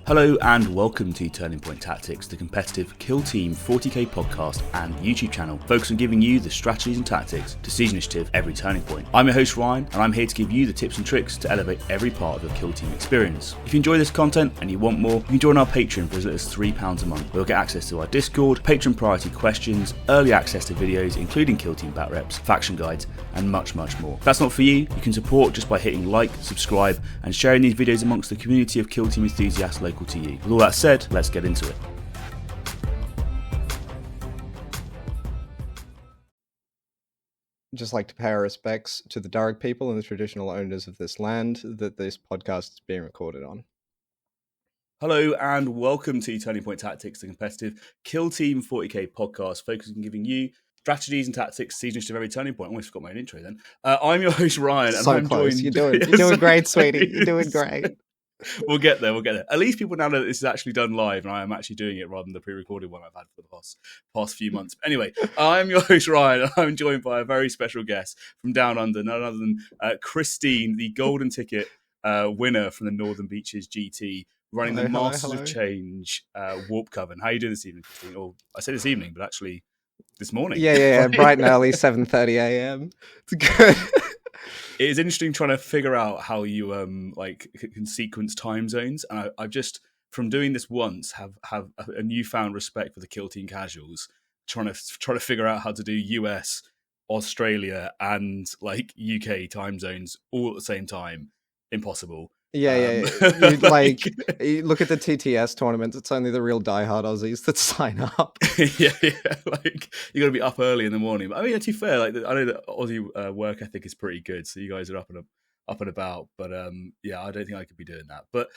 Hello and welcome to Turning Point Tactics, the competitive Kill Team 40k podcast and YouTube channel focused on giving you the strategies and tactics to siege initiative every turning point. I'm your host Ryan and I'm here to give you the tips and tricks to elevate every part of your Kill Team experience. If you enjoy this content and you want more, you can join our Patreon for as little as £3 a month. We'll get access to our Discord, patron priority questions, early access to videos including Kill Team bat reps, faction guides and much more. If that's not for you, you can support just by hitting like, subscribe and sharing these videos amongst the community of Kill Team enthusiasts local to you. With all that said, let's get into it. Just like to pay our respects to the Darug people and the traditional owners of this land that this podcast is being recorded on. Hello and welcome to Turning Point Tactics, the competitive Kill Team 40k podcast focusing on giving you strategies and tactics, siege initiative every turning point. I almost forgot my own intro then. I'm your host Ryan. And so I'm close. joined... You're doing great, sweetie. You're doing great. We'll get there. At least people now know that this is actually done live and I am actually doing it rather than the pre-recorded one I've had for the past few months. But anyway, I'm your host Ryan and I'm joined by a very special guest from down under, none other than Christine, the golden ticket winner from the Northern Beaches GT, running the Masters of Change Warpcoven. How are you doing this evening, Christine? Or I say this evening, but actually this morning. Yeah, bright and early, 7:30 a.m. It's good. It is interesting trying to figure out how you can sequence time zones, and I've just from doing this once have a newfound respect for the Kill Team casuals, trying to figure out how to do US, Australia, and like UK time zones all at the same time. Impossible. Yeah. You look at the TTS tournaments, it's only the real diehard Aussies that sign up. yeah. Like you got to be up early in the morning. But I mean, to be fair, like I know that Aussie work ethic is pretty good, so you guys are up and about. But I don't think I could be doing that. But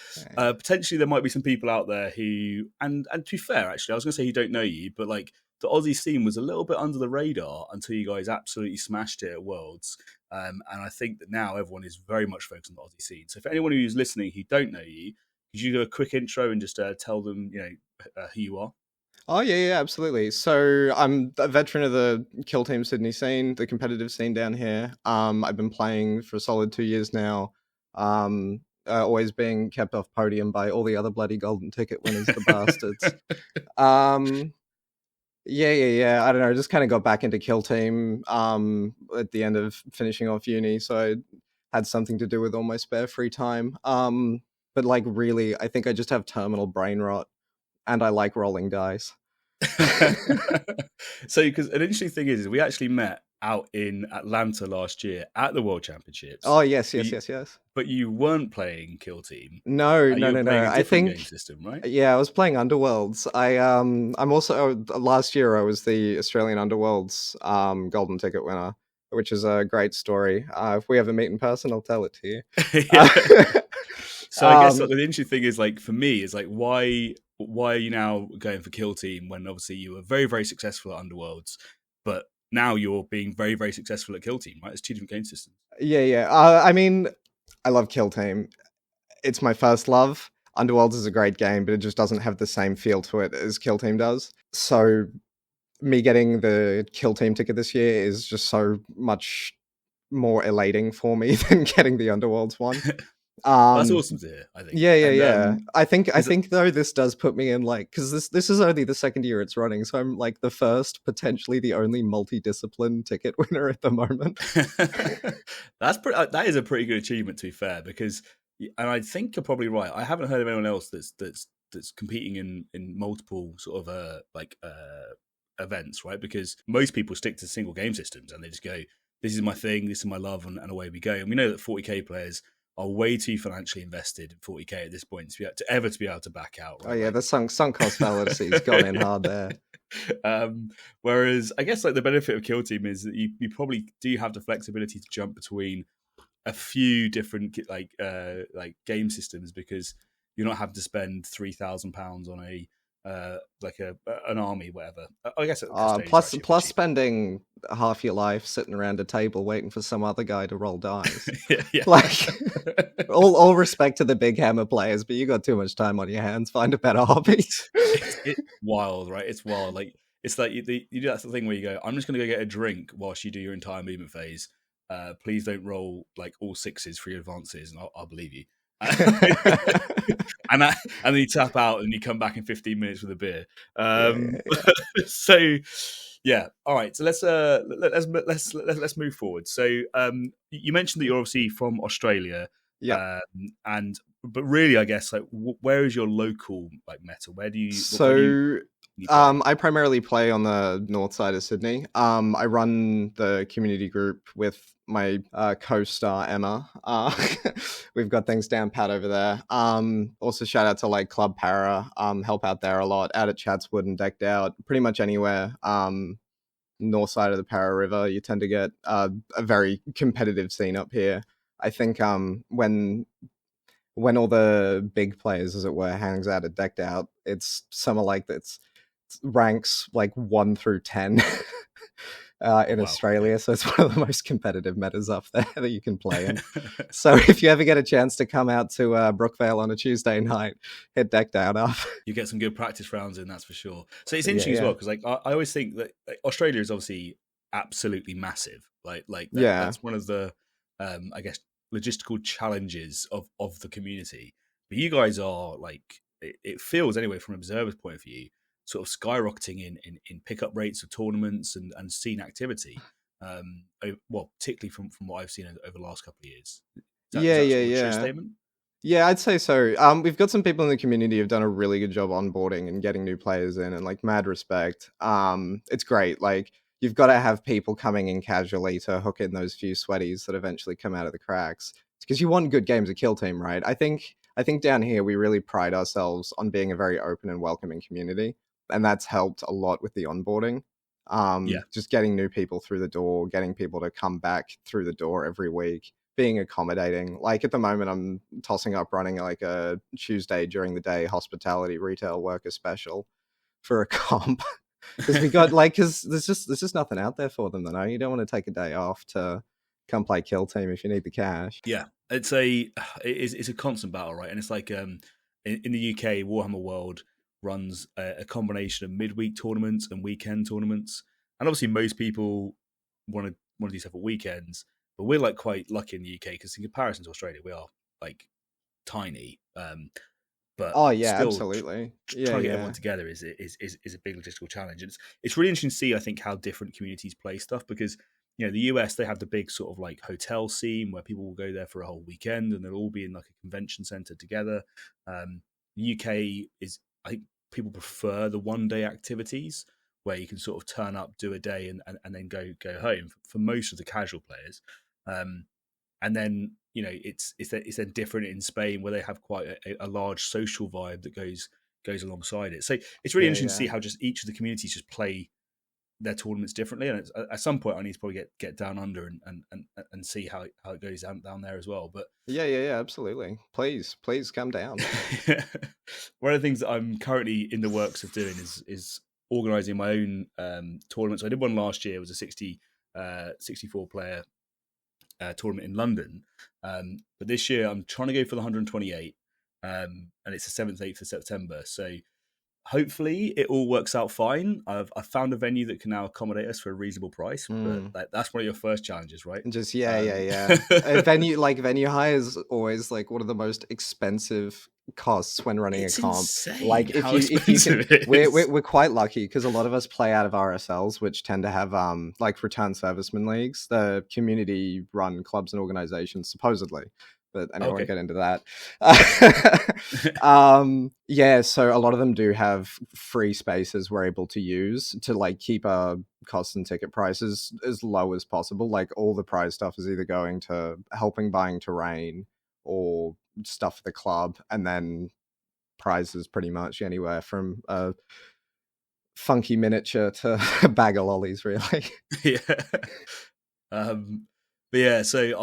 potentially there might be some people out there who, and to be fair, actually, I was going to say who don't know you, but like the Aussie scene was a little bit under the radar until you guys absolutely smashed it at Worlds. And I think that now everyone is very much focused on the Aussie scene. So for anyone who's listening who don't know you, could you do a quick intro and just tell them, who you are? Oh, yeah, absolutely. So I'm a veteran of the Kill Team Sydney scene, the competitive scene down here. I've been playing for a solid 2 years now, always being kept off podium by all the other bloody golden ticket winners, the bastards. Yeah. I don't know. I just kind of got back into Kill Team at the end of finishing off uni, so I had something to do with all my spare free time. But like really, I think I just have terminal brain rot, and I like rolling dice. So, because an interesting thing is we actually met out in Atlanta last year at the World Championships. Oh yes. But you weren't playing Kill Team. No. I think game system, right? Yeah, I was playing Underworlds. I'm also last year I was the Australian Underworlds golden ticket winner, which is a great story. If we ever meet in person, I'll tell it to you. So I guess the interesting thing is like for me is like why are you now going for Kill Team when obviously you were very, very successful at Underworlds, but now you're being very, very successful at Kill Team, right? It's two different game systems. Yeah. I mean, I love Kill Team. It's my first love. Underworlds is a great game, but it just doesn't have the same feel to it as Kill Team does. So me getting the Kill Team ticket this year is just so much more elating for me than getting the Underworlds one. That's awesome to hear, I think. Yeah. I think though this does put me in like, because this is only the second year it's running, so I'm like the first, potentially the only multi-discipline ticket winner at the moment. That is a pretty good achievement, to be fair, because, and I think you're probably right. I haven't heard of anyone else that's competing in multiple sort of events, right? Because most people stick to single game systems and they just go, this is my thing, this is my love, and away we go. And we know that 40k players are way too financially invested in 40k at this point to be able to back out. Right? Oh yeah, the sunk cost fallacy has gone in hard there. Whereas I guess like the benefit of Kill Team is that you probably do have the flexibility to jump between a few different like game systems because you're not having to spend £3,000 on an army, whatever. I guess plus spending half your life sitting around a table waiting for some other guy to roll dice. yeah. Like all respect to the big hammer players, but you got too much time on your hands. Find a better hobby. It's wild, right? It's wild. Like it's like you do that sort of thing where you go, I'm just going to go get a drink whilst you do your entire movement phase. Please don't roll like all sixes for your advances, and I'll believe you. and then you tap out and you come back in 15 minutes with a beer. Yeah. So yeah, all right. So let's move forward. So you mentioned that you're obviously from Australia, Yeah. but really, I guess like where is your local like meta? Where do you So play? I primarily play on the north side of Sydney. I run the community group with my co-star Emma. We've got things down pat over there. Also shout out to like Club Para. Help out there a lot. Out at Chatswood and Decked Out. Pretty much anywhere. North side of the Para River, you tend to get a very competitive scene up here. I think when all the big players, as it were, hangs out at Decked Out, it's somewhere like that's ranks like 1 through 10 in Australia. So it's one of the most competitive metas up there that you can play in. So if you ever get a chance to come out to Brookvale on a Tuesday night, hit Decked Out up. You get some good practice rounds in, that's for sure. So it's interesting as well, because like I always think that like, Australia is obviously absolutely massive. That's one of the I guess logistical challenges of the community. But you guys are like it feels anyway from an observer's point of view, sort of skyrocketing in pickup rates of tournaments and scene activity. Particularly from what I've seen over the last couple of years. Is that a true statement? Yeah, I'd say so. We've got some people in the community who've done a really good job onboarding and getting new players in, and like mad respect. It's great. Like you've got to have people coming in casually to hook in those few sweaties that eventually come out of the cracks. Because you want good games of Kill Team, right? I think down here we really pride ourselves on being a very open and welcoming community, and that's helped a lot with the onboarding. Just getting new people through the door, getting people to come back through the door every week, being accommodating. Like at the moment, I'm tossing up running like a Tuesday during the day hospitality retail worker special for a comp because we got because there's just nothing out there for them. Though you don't want to take a day off to come play Kill Team if you need the cash. Yeah, it's a constant battle, right? And it's like in the UK, Warhammer World runs a combination of midweek tournaments and weekend tournaments, and obviously most people want to do stuff at weekends. But we're like quite lucky in the UK because in comparison to Australia, we are like tiny. But still, absolutely. Trying to get everyone together is a big logistical challenge. And it's really interesting to see, I think, how different communities play stuff because the US, they have the big sort of like hotel scene where people will go there for a whole weekend and they'll all be in like a convention center together. The UK is, I think, people prefer the one-day activities where you can sort of turn up, do a day, and then go home for most of the casual players. And then it's then different in Spain where they have quite a large social vibe that goes alongside it. So it's really interesting to see how just each of the communities just play their tournaments differently. And at some point, I need to probably get down under and see how it goes down there as well. But yeah, absolutely. Please come down. One of the things that I'm currently in the works of doing is organising my own tournaments. I did one last year. It was a 64 player tournament in London, but this year I'm trying to go for the 128, and it's the 7th, 8th of September. So hopefully it all works out fine. I've found a venue that can now accommodate us for a reasonable price, but that's one of your first challenges, right? Just venue hire is always like one of the most expensive costs when running a comp. Insane like if you can, we're quite lucky because a lot of us play out of RSLs, which tend to have like return servicemen leagues, the community run clubs and organizations supposedly. But I won't get into that. So a lot of them do have free spaces we're able to use to like keep our costs and ticket prices as low as possible. Like all the prize stuff is either going to helping buying terrain or stuff for the club, and then prizes pretty much anywhere from a funky miniature to a bag of lollies, really. But yeah, so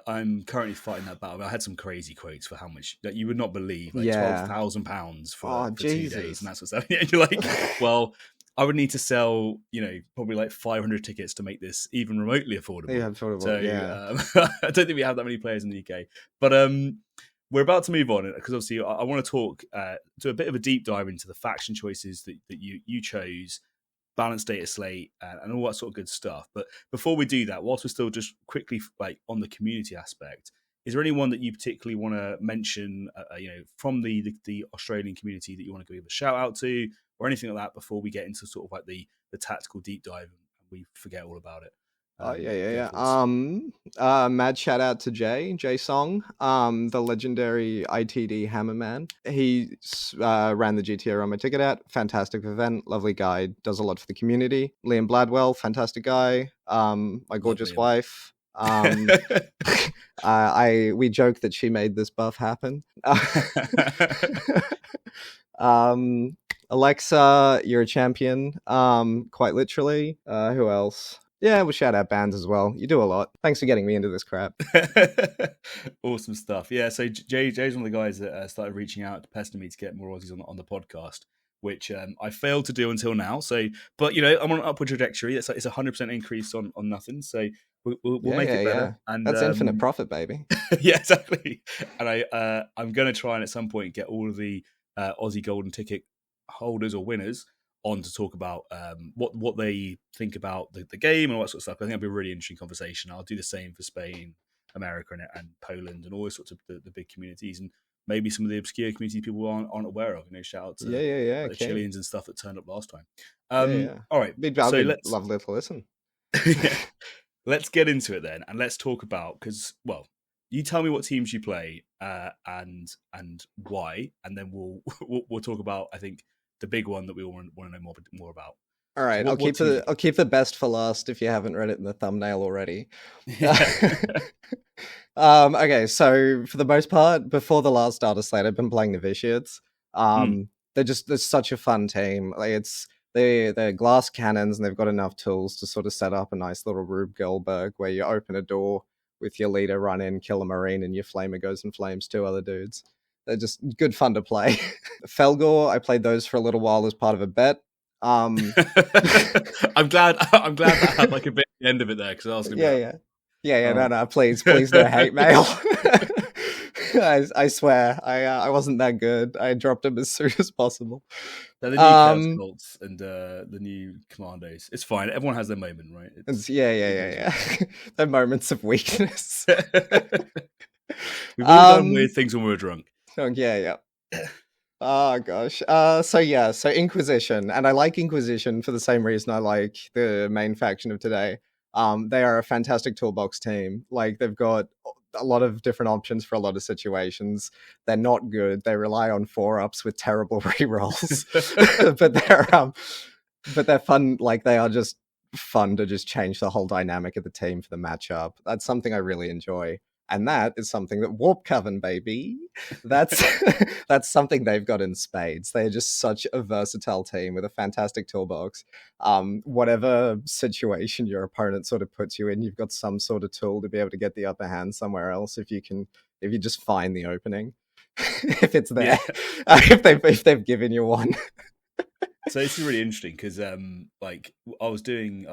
I'm currently fighting that battle. I had some crazy quotes for how much that you would not believe, like £12,000 for 2 days, and that's what's happening. And you're like, well, I would need to sell, probably like 500 tickets to make this even remotely affordable. Yeah, affordable. So I don't think we have that many players in the UK, but we're about to move on because obviously I want to talk do a bit of a deep dive into the faction choices that you chose, balanced data slate, and all that sort of good stuff. But before we do that, whilst we're still just quickly like on the community aspect, is there anyone that you particularly want to mention, from the Australian community that you want to give a shout out to, or anything like that before we get into sort of like the tactical deep dive and we forget all about it? Mad shout out to Jay Song, the legendary ITD Hammerman. He ran the diorama ticket out. Fantastic event, lovely guy, does a lot for the community. Liam Bladwell, fantastic guy. My gorgeous wife. We joke that she made this buff happen. Alexa, you're a champion. Quite literally. Who else? Yeah, we'll shout out bands as well. You do a lot. Thanks for getting me into this crap. Awesome stuff. Yeah, so Jay's one of the guys that started reaching out to pester me to get more Aussies on the podcast, which I failed to do until now. So, but I'm on an upward trajectory. It's 100% increase on nothing. So we'll make it better. Yeah. And that's infinite profit, baby. Yeah, exactly. And I'm going to try and at some point get all of the Aussie golden ticket holders or winners on to talk about what they think about the game and all that sort of stuff. I think it'll be a really interesting conversation. I'll do the same for Spain, America, and Poland, and all those sorts of the big communities, and maybe some of the obscure communities people aren't aware of. Shout out to the Chileans and stuff that turned up last time. All right, so let's lovely to listen. Let's get into it then, and let's talk about, because you tell me what teams you play and why, and then we'll talk about, I think, the big one that we all want to know more about. All right, I'll keep the best for last if you haven't read it in the thumbnail already. Okay, so for the most part, before the last data slate, I've been playing the Vitiates. They're such a fun team. Like they're glass cannons, and they've got enough tools to sort of set up a nice little Rube Goldberg where you open a door with your leader, run in, kill a marine, and your flamer goes and flames two other dudes. They're just good fun to play. Felgor, I played those for a little while as part of a bet. I'm glad that had like a bit at the end of it there, because I was going to no, please no hate mail. I swear, I wasn't that good. I dropped them as soon as possible. They're the new Chaos Cults and the new Commandos. It's fine. Everyone has their moment, right? Yeah. Their moments of weakness. We've all done weird things when we were drunk. Oh, yeah. Oh, gosh. So Inquisition. And I like Inquisition for the same reason I like the main faction of today. They are a fantastic toolbox team. Like, they've got a lot of different options for a lot of situations. They're not good. They rely on 4-ups with terrible rerolls. but they're fun. Like, they are just fun to just change the whole dynamic of the team for the matchup. That's something I really enjoy. And that is something that Warpcoven, baby, that's something they've got in spades. They're just such a versatile team with a fantastic toolbox. Whatever situation your opponent sort of puts you in, you've got some sort of tool to be able to get the upper hand somewhere else if you just find the opening, if it's there, if they've given you one. So this is really interesting because, I was talking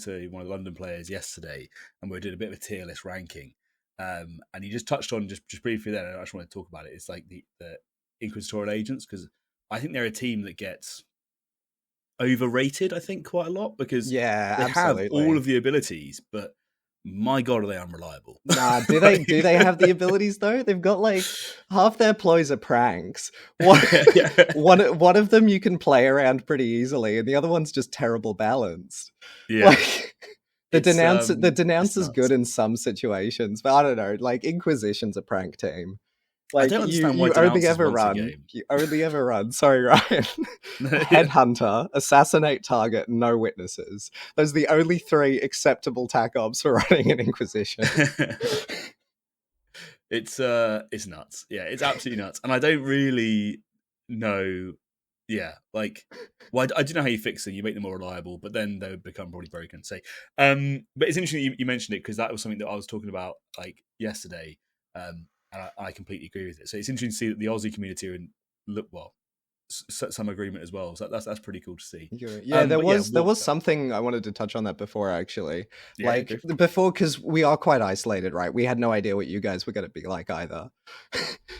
to one of the London players yesterday, and we were doing a bit of a tier list ranking. And you just touched on just briefly there, and I just want to talk about it. It's like the Inquisitorial Agents, because I think they're a team that gets overrated, I think, quite a lot, because they have all of the abilities, but my God, are they unreliable? Nah, do they have the abilities though? They've got like half their ploys are pranks. One of them you can play around pretty easily, and the other one's just terrible balanced. Yeah. The denouncer's good in some situations, but I don't know. Like, Inquisition's a prank team. Like, I don't understand why you only ever run. You only ever run. Sorry, Ryan. Headhunter, assassinate target, no witnesses. Those are the only 3 acceptable tac ops for running an Inquisition. It's nuts. Yeah, it's absolutely nuts. And I don't really know. Yeah, like, I don't know how you fix them. You make them more reliable, but then they would become probably broken. So, but it's interesting you mentioned it, because that was something that I was talking about like yesterday, and I completely agree with it. So it's interesting to see that the Aussie community are in some agreement as well. So that's pretty cool to see. Yeah, there was something I wanted to touch on that before, actually. Yeah, before, because we are quite isolated, right? We had no idea what you guys were going to be like either.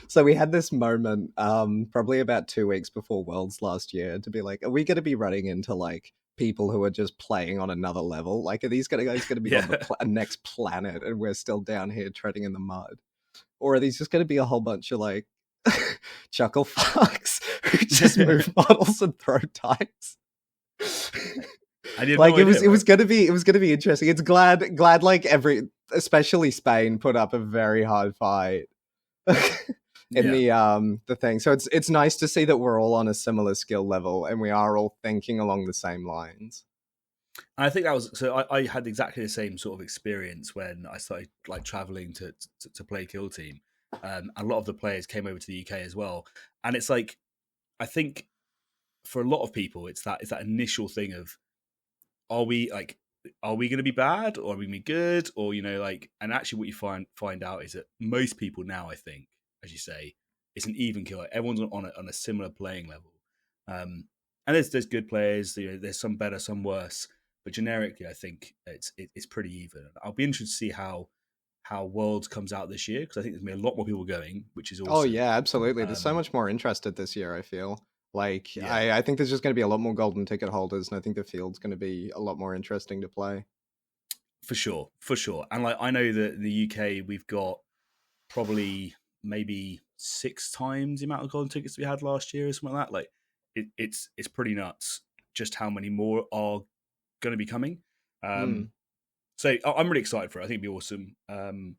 So we had this moment, probably about 2 weeks before Worlds last year, to be like, are we going to be running into like people who are just playing on another level? Like, are these guys going to be on the next planet, and we're still down here treading in the mud? Or are these just going to be a whole bunch of like chuckle fucks who just move models and throw dice? And you have Like no idea, it was right? gonna be interesting. It's glad like especially Spain put up a very hard fight in Yeah. the thing. So it's nice to see that we're all on a similar skill level and we are all thinking along the same lines. And I think that was so. I had exactly the same sort of experience when I started like traveling to play Kill Team. A lot of the players came over to the UK as well, and it's like I think for a lot of people, it's that initial thing of are we going to be bad or are we going to be good, or like, and actually what you find out is that most people now, I think, as you say, it's an even kill. Like, everyone's on a similar playing level, and there's good players. There's some better, some worse, but generically, I think it's pretty even. I'll be interested to see how Worlds comes out this year, because I think there's going to be a lot more people going, which is Oh awesome. yeah, absolutely. There's so much more interested this year, I feel. Like Yeah, I think there's just going to be a lot more golden ticket holders, and I think the field's going to be a lot more interesting to play. for sure. And like I know that in the UK we've got probably maybe 6 times the amount of golden tickets we had last year or something like that. Like it's pretty nuts just how many more are going to be coming. Mm. So I'm really excited for it. I think it'll be awesome. And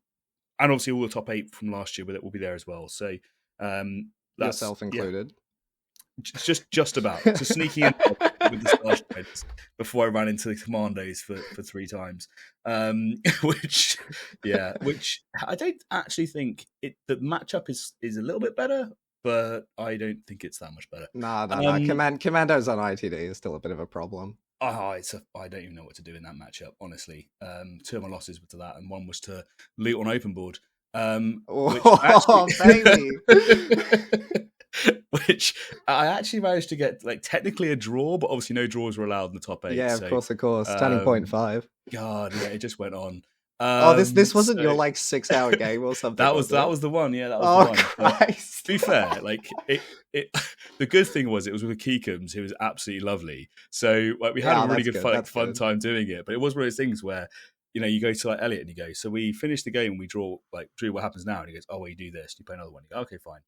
obviously all the top 8 from last year will be there as well. So that's Yourself included. just about just sneaking in with the star shreds before I ran into the commandos for 3 times, which I don't actually think the matchup is a little bit better, but I don't think it's that much better. No. Commandos on ITD is still a bit of a problem. I don't even know what to do in that matchup, honestly. 2 of my losses were to that, and one was to loot on open board. Oh, baby! Which I actually managed to get, like, technically a draw, but obviously no draws were allowed in the top 8. Yeah, so, of course. Turning point 5. God, yeah, it just went on. This wasn't your like 6-hour game or something. That was the one. Yeah, that was the one. Christ. To be fair, like it the good thing was it was with Keekums, who was absolutely lovely. So like we had a really good fun time doing it. But it was one of those things where you go to like Elliot and you go, so we finished the game and we drew. Like, Drew, what happens now? And he goes, oh well, you do this, you play another one. You go, okay, fine.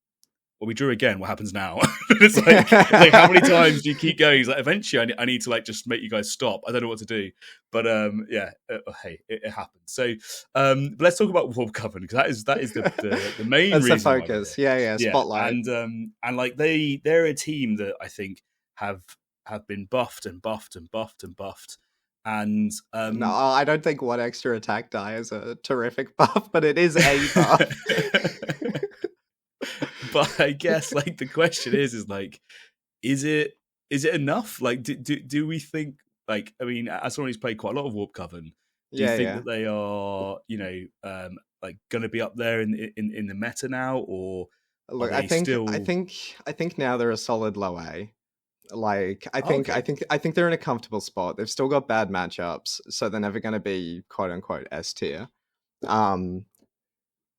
Well, we drew again. What happens now? It's like how many times do you keep going? He's like, eventually, I need to like just make you guys stop. I don't know what to do, but hey, it happens. So, but let's talk about Warpcoven, because that is the main That's reason. The focus. Yeah. Spotlight. And like they're a team that I think have been buffed and buffed and buffed and buffed. And no, I don't think one extra attack die is a terrific buff, but it is a buff. But I guess like the question is like, is it enough? Like, do we think, like, I mean, as someone who's played quite a lot of Warpcoven, do you think that they are, like going to be up there in the meta now, or look? I think now they're a solid low A. Like I think they're in a comfortable spot. They've still got bad matchups, so they're never going to be quote unquote S tier.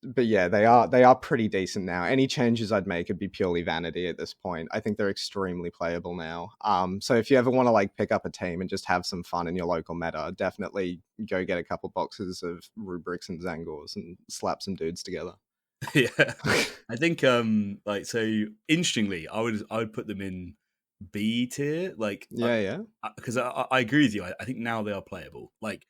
But yeah, they are pretty decent now. Any changes I'd make would be purely vanity at this point. I think they're extremely playable now. So if you ever want to like pick up a team and just have some fun in your local meta, definitely go get a couple boxes of rubrics and Zangors and slap some dudes together. Yeah, I think like, so interestingly, I would put them in B tier. Like, because I agree with you. I think now they are playable. Like,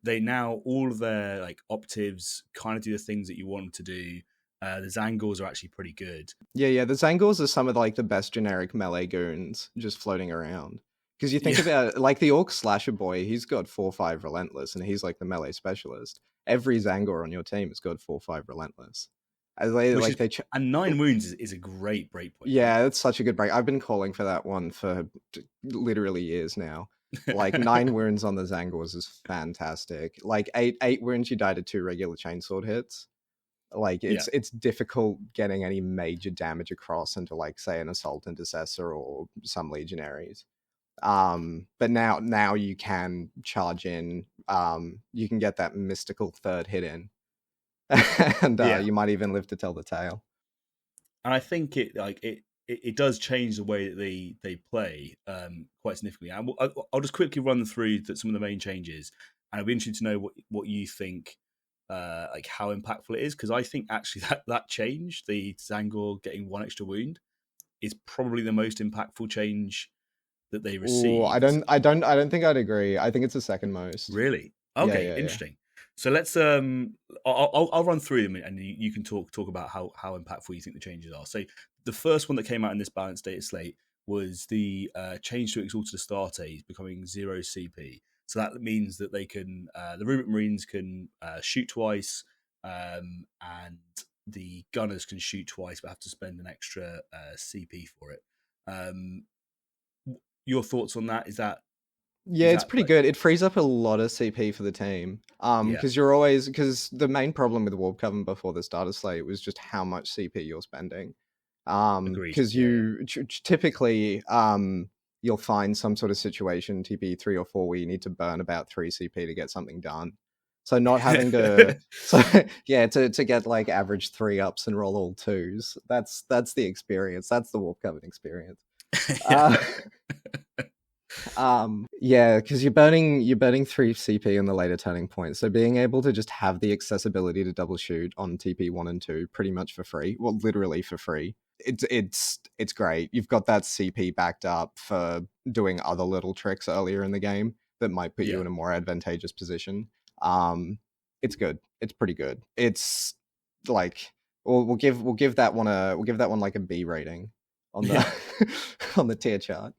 they now, all of their like optives kind of do the things that you want them to do. The Zangors are actually pretty good. Yeah. The Zangors are some of like the best generic melee goons just floating around. Because you think about it, like the Orc Slasher boy, he's got 4/5 Relentless, and he's like the melee specialist. Every Zangor on your team has got 4/5 Relentless. And 9 wounds is a great breakpoint. Yeah, it's such a good break. I've been calling for that one for literally years now. Like 9 wounds on the Zangors is fantastic. Like 8 wounds, you die to 2 regular chainsword hits. Like it's difficult getting any major damage across into like say an assault intercessor or some legionaries. But now you can charge in. You can get that mystical third hit in, and you might even live to tell the tale. And I think it does change the way that they play quite significantly. And I'll just quickly run through some of the main changes, and I'd be interested to know what you think like how impactful it is, because I think actually that change, the Zangor getting 1 extra wound, is probably the most impactful change that they Oh, received. I don't think I'd agree. I think it's the second most. Really? Yeah, Okay, yeah, yeah. interesting. So let's I'll run through them, and you can talk about how impactful you think the changes are. So the first one that came out in this balanced data slate was the change to Exalted Astartes becoming 0 CP. So that means that they can the Rubric Marines can shoot twice, and the gunners can shoot twice, but have to spend an extra CP for it. Your thoughts on that? Yeah, Is it's that pretty like, good. It frees up a lot of CP for the team. yeah, Because the main problem with Warpcoven before the starter slate was just how much CP you're spending. agreed. Because Yeah, you typically you'll find some sort of situation, TP 3 or 4, where you need to burn about 3 CP to get something done. So not having yeah. to, so yeah, to get like average 3 ups and roll all 2s. That's the experience. That's the Warpcoven experience. Yeah. Uh, yeah, because you're burning 3 CP in the later turning point. So being able to just have the accessibility to double shoot on TP 1 and 2 pretty much for free, well, literally for free. It's great. You've got that CP backed up for doing other little tricks earlier in the game that might put you Yeah. in a more advantageous position. It's good. It's pretty good. It's like we'll give that one like a B rating on the Yeah. on the tier chart.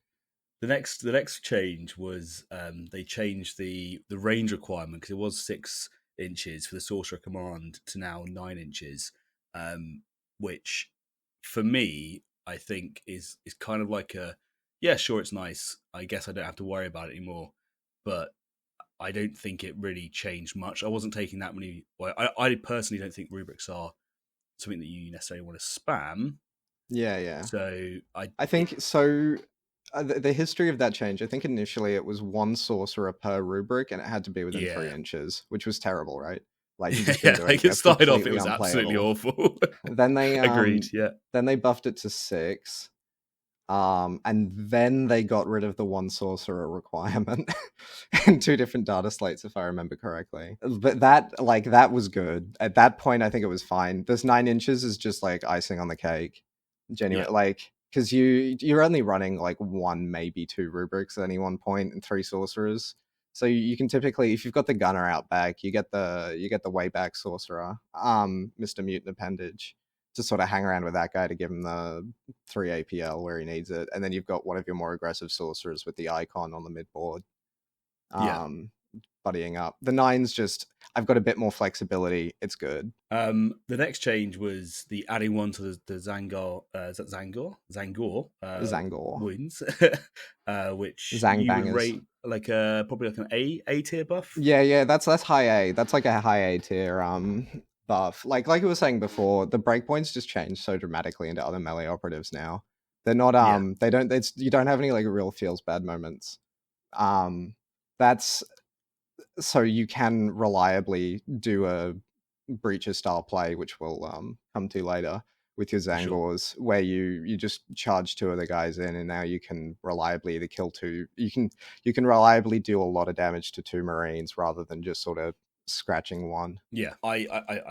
The next change was they changed the range requirement, because it was 6 inches for the Sorcerer Command to now 9 inches, which for me I think is kind of like a, yeah, sure, it's nice. I guess I don't have to worry about it anymore, but I don't think it really changed much. I wasn't taking that many. Well, I personally don't think rubrics are something that you necessarily want to spam. Yeah, yeah. So I think so. The history of that change, I think initially it was 1 sorcerer per rubric, and it had to be within 3 yeah. inches, which was terrible, right? Like you've just been Yeah, doing like it started off, it completely was absolutely unplayable. awful. Then Agreed. Yeah. they buffed it to 6, and then they got rid of the 1 sorcerer requirement in 2 different data slates, if I remember correctly. But that was good. At that point, I think it was fine. This 9 inches is just like icing on the cake. Yeah. Genuine, like, because you're only running like 1, maybe 2 rubrics at any one point and 3 sorcerers. So you can typically, if you've got the gunner out back, you get the way back sorcerer, Mr. Mutant Appendage, to sort of hang around with that guy to give him the 3 APL where he needs it, and then you've got one of your more aggressive sorcerers with the icon on the mid board, Yeah. buddying up. The 9's just, I've got a bit more flexibility. It's good. The next change was the adding one to the Zangor. Is that Zangor? Zangor Zangor, wounds, which Zang you would bangers. rate like probably like an A tier buff. Yeah, that's high A. That's like a high A tier buff. Like I was saying before, the breakpoints just changed so dramatically into other melee operatives now. They're not Yeah. they don't it's you don't have any like real feels bad moments. That's so you can reliably do a breacher style play, which we'll come to later with your Sure. Zangors, where you just charge 2 of the guys in, and now you can reliably either kill 2. You can reliably do a lot of damage to 2 Marines rather than just sort of scratching 1. Yeah, I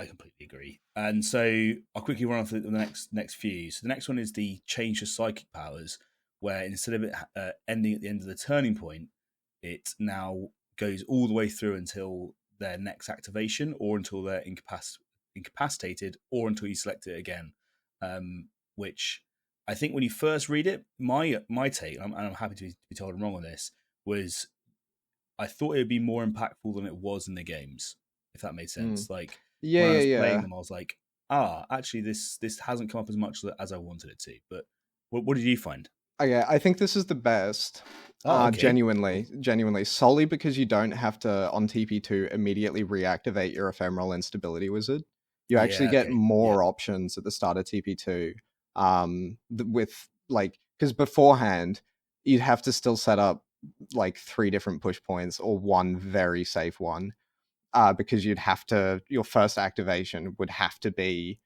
completely agree. And so I'll quickly run off the next few. So the next one is the change to psychic powers, where instead of it ending at the end of the turning point, it now goes all the way through until their next activation, or until they're incapacitated, or until you select it again. Which I think when you first read it, my take, and I'm happy to be told I'm wrong on this, was I thought it would be more impactful than it was in the games, if that made sense. Like when I was playing Yeah. them, I was like, actually, this hasn't come up as much as I wanted it to. But what did you find? Okay, I think this is the best. Oh, okay. Genuinely, solely because you don't have to on TP2 immediately reactivate your ephemeral instability wizard. You actually Yeah, get okay. Yeah. more options at the start of TP2. With like, because beforehand you'd have to still set up like 3 different push points or 1 very safe one. Because your first activation would have to be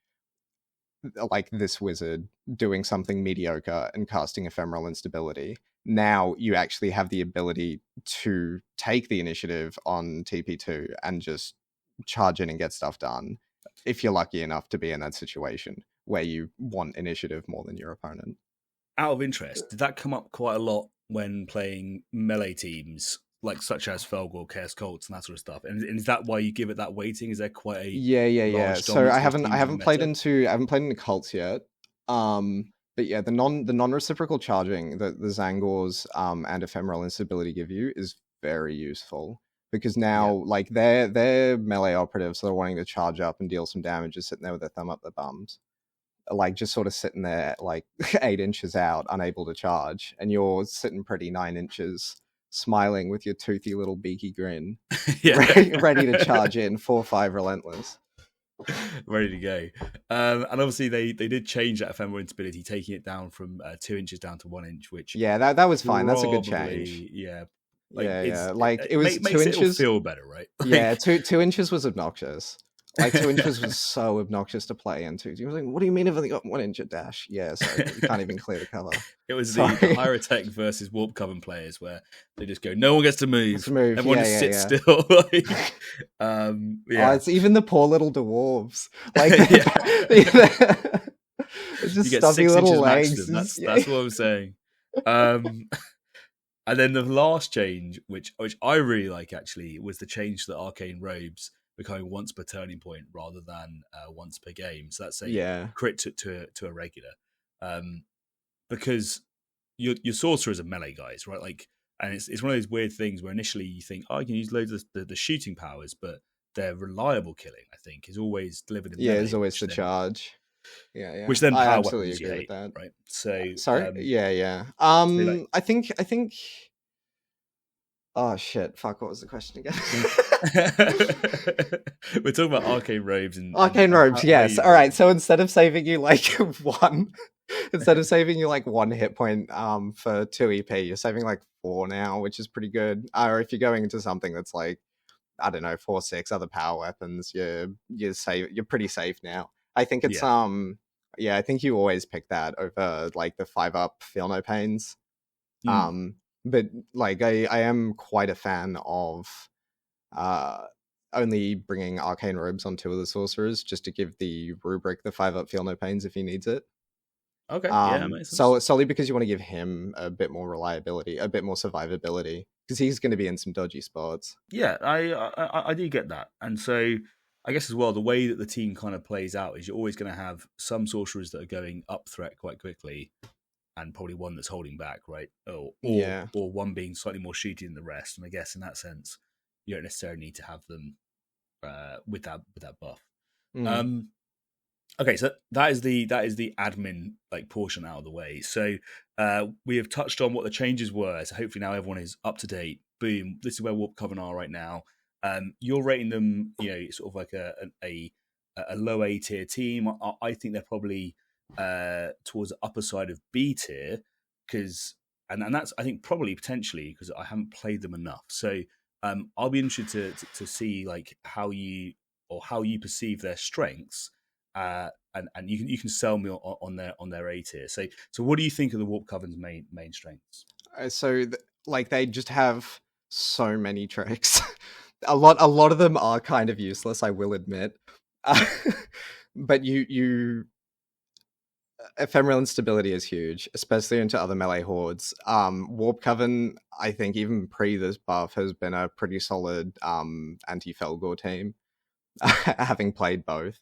like this wizard doing something mediocre and casting ephemeral instability. Now you actually have the ability to take the initiative on TP2 and just charge in and get stuff done if you're lucky enough to be in that situation where you want initiative more than your opponent. Out of interest, did that come up quite a lot when playing melee teams, like such as Felgor, Chaos Cults, and that sort of stuff? And is that why you give it that weighting? Is there quite a Yeah. large So I dominance of haven't teams played in the into cults yet. But yeah, the non-reciprocal charging that the Zangors and ephemeral instability give you is very useful, because now like they're melee operatives that are wanting to charge up and deal some damage, just sitting there with their thumb up their bums, like just sort of sitting there like 8 inches out, unable to charge, and you're sitting pretty 9 inches, smiling with your toothy little beaky grin, ready to charge in 4-5 relentless. Ready to go. And obviously they did change that ephemeral instability, taking it down from 2 inches down to 1 inch, which that was fine. That's a good change. Yeah. Like it was makes 2 inches. It feel better, right? Yeah, 2 inches was obnoxious. Like 2 inches was so obnoxious to play into. You were like, what do you mean I've only got 1 inch at dash? Yeah, sorry, you can't even clear the cover. It was the higher attack versus Warpcoven players where they just go, no one gets to move. Everyone just sits still. It's even the poor little dwarves. Like it's just you get stubby 6 little inches legs. Maximum. That's what I'm saying. And then the last change, which I really like actually, was the change to the arcane robes becoming once per turning point rather than once per game. So that's a crit to a regular. Because your sorcerers are melee guys, right? Like, and it's one of those weird things where initially you think, I can use loads of the shooting powers, but their reliable killing, I think, is always delivered in melee. Yeah, it's always the charge. Yeah. Which then I power absolutely weapons agree you with that. right? So sorry, yeah. I think. Oh shit! Fuck! What was the question again? We're talking about arcane robes and robes. Yes. All right. So instead of saving you like one hit point for 2 EP, you're saving like 4 now, which is pretty good. Or if you're going into something that's like, I don't know, 4-6 other power weapons, you're pretty safe now. I think it's I think you always pick that over like the 5-up feel no pains. But like I am quite a fan of only bringing arcane robes on 2 of the sorcerers, just to give the rubric the 5-up feel no pains if he needs it. Okay, that makes sense. So solely because you want to give him a bit more reliability, a bit more survivability, because he's going to be in some dodgy spots. Yeah, I do get that, and so I guess as well the way that the team kind of plays out is you're always going to have some sorcerers that are going up threat quite quickly, and probably one that's holding back, right? Or one being slightly more shooty than the rest. And I guess in that sense, you don't necessarily need to have them with that buff. Okay, so that is the admin like portion out of the way. So we have touched on what the changes were. So hopefully now everyone is up to date. Boom! This is where Warpcoven are right now. You're rating them, sort of like a low A tier team. I think they're probably towards the upper side of B tier, because and that's I think probably potentially because I haven't played them enough. So I'll be interested to see like how you perceive their strengths, and you can sell me on their A tier. So what do you think of the Warpcoven's main strengths? Like they just have so many tricks. a lot of them are kind of useless, I will admit. But you ephemeral instability is huge, especially into other melee hordes. Warpcoven, I think even pre this buff, has been a pretty solid anti-Felgor team, having played both.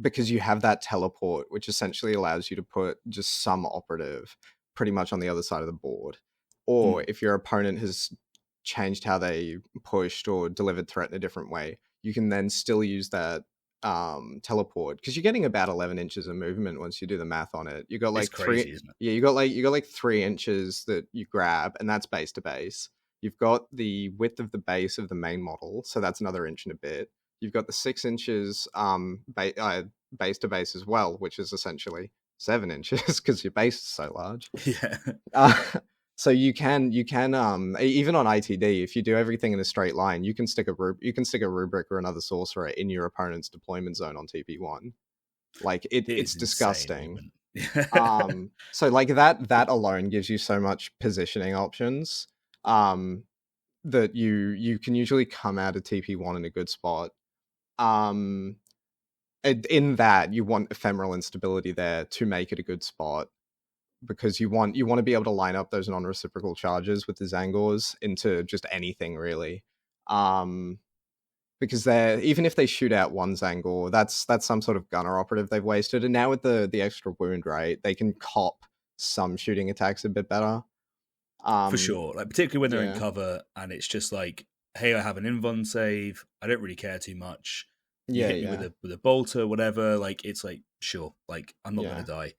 Because you have that teleport, which essentially allows you to put just some operative pretty much on the other side of the board. Or if your opponent has changed how they pushed or delivered threat in a different way, you can then still use that teleport, because you're getting about 11 inches of movement once you do the math on it. You got like crazy, isn't it? Yeah, you got like 3 inches that you grab, and that's base to base. You've got the width of the base of the main model, so that's another inch and a bit. You've got the 6 inches base to base as well, which is essentially 7 inches because your base is so large. Yeah. So you can even on ITD, if you do everything in a straight line, you can stick a rubric or another sorcerer in your opponent's deployment zone on TP1. Like it's disgusting. So like that alone gives you so much positioning options. that you can usually come out of TP1 in a good spot. In that you want ephemeral instability there to make it a good spot, because you want to be able to line up those non-reciprocal charges with the Zangors into just anything really. Because they're, even if they shoot out one Zangor, that's some sort of gunner operative they've wasted. And now with the extra wound, right, they can cop some shooting attacks a bit better. For sure, like particularly when they're in yeah. cover and it's just like, hey, I have an invuln save, I don't really care too much. You hit me with a bolter, whatever. Like it's like, sure, like I'm not gonna die.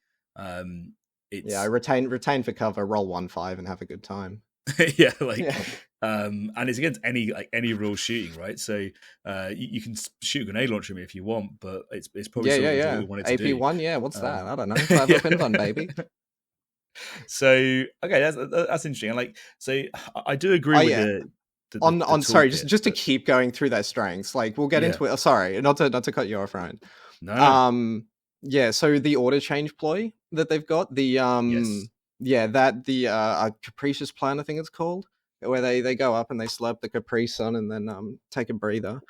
It's I retain for cover, roll 1-5 and have a good time. yeah, like and it's against any real shooting, right? So you can shoot a grenade launcher at me if you want, but it's probably still what we wanted to do. AP1, yeah, what's that? I don't know. 5 up invuln, baby. So okay, that's interesting. Like, so I do agree with the sorry, just to keep going through their strengths. Like we'll get into it. Oh, sorry, not to cut you off, Ryan. No. Yeah. So the order change ploy that they've got, the capricious plan, I think it's called, where they go up and they slap the caprice on and then take a breather.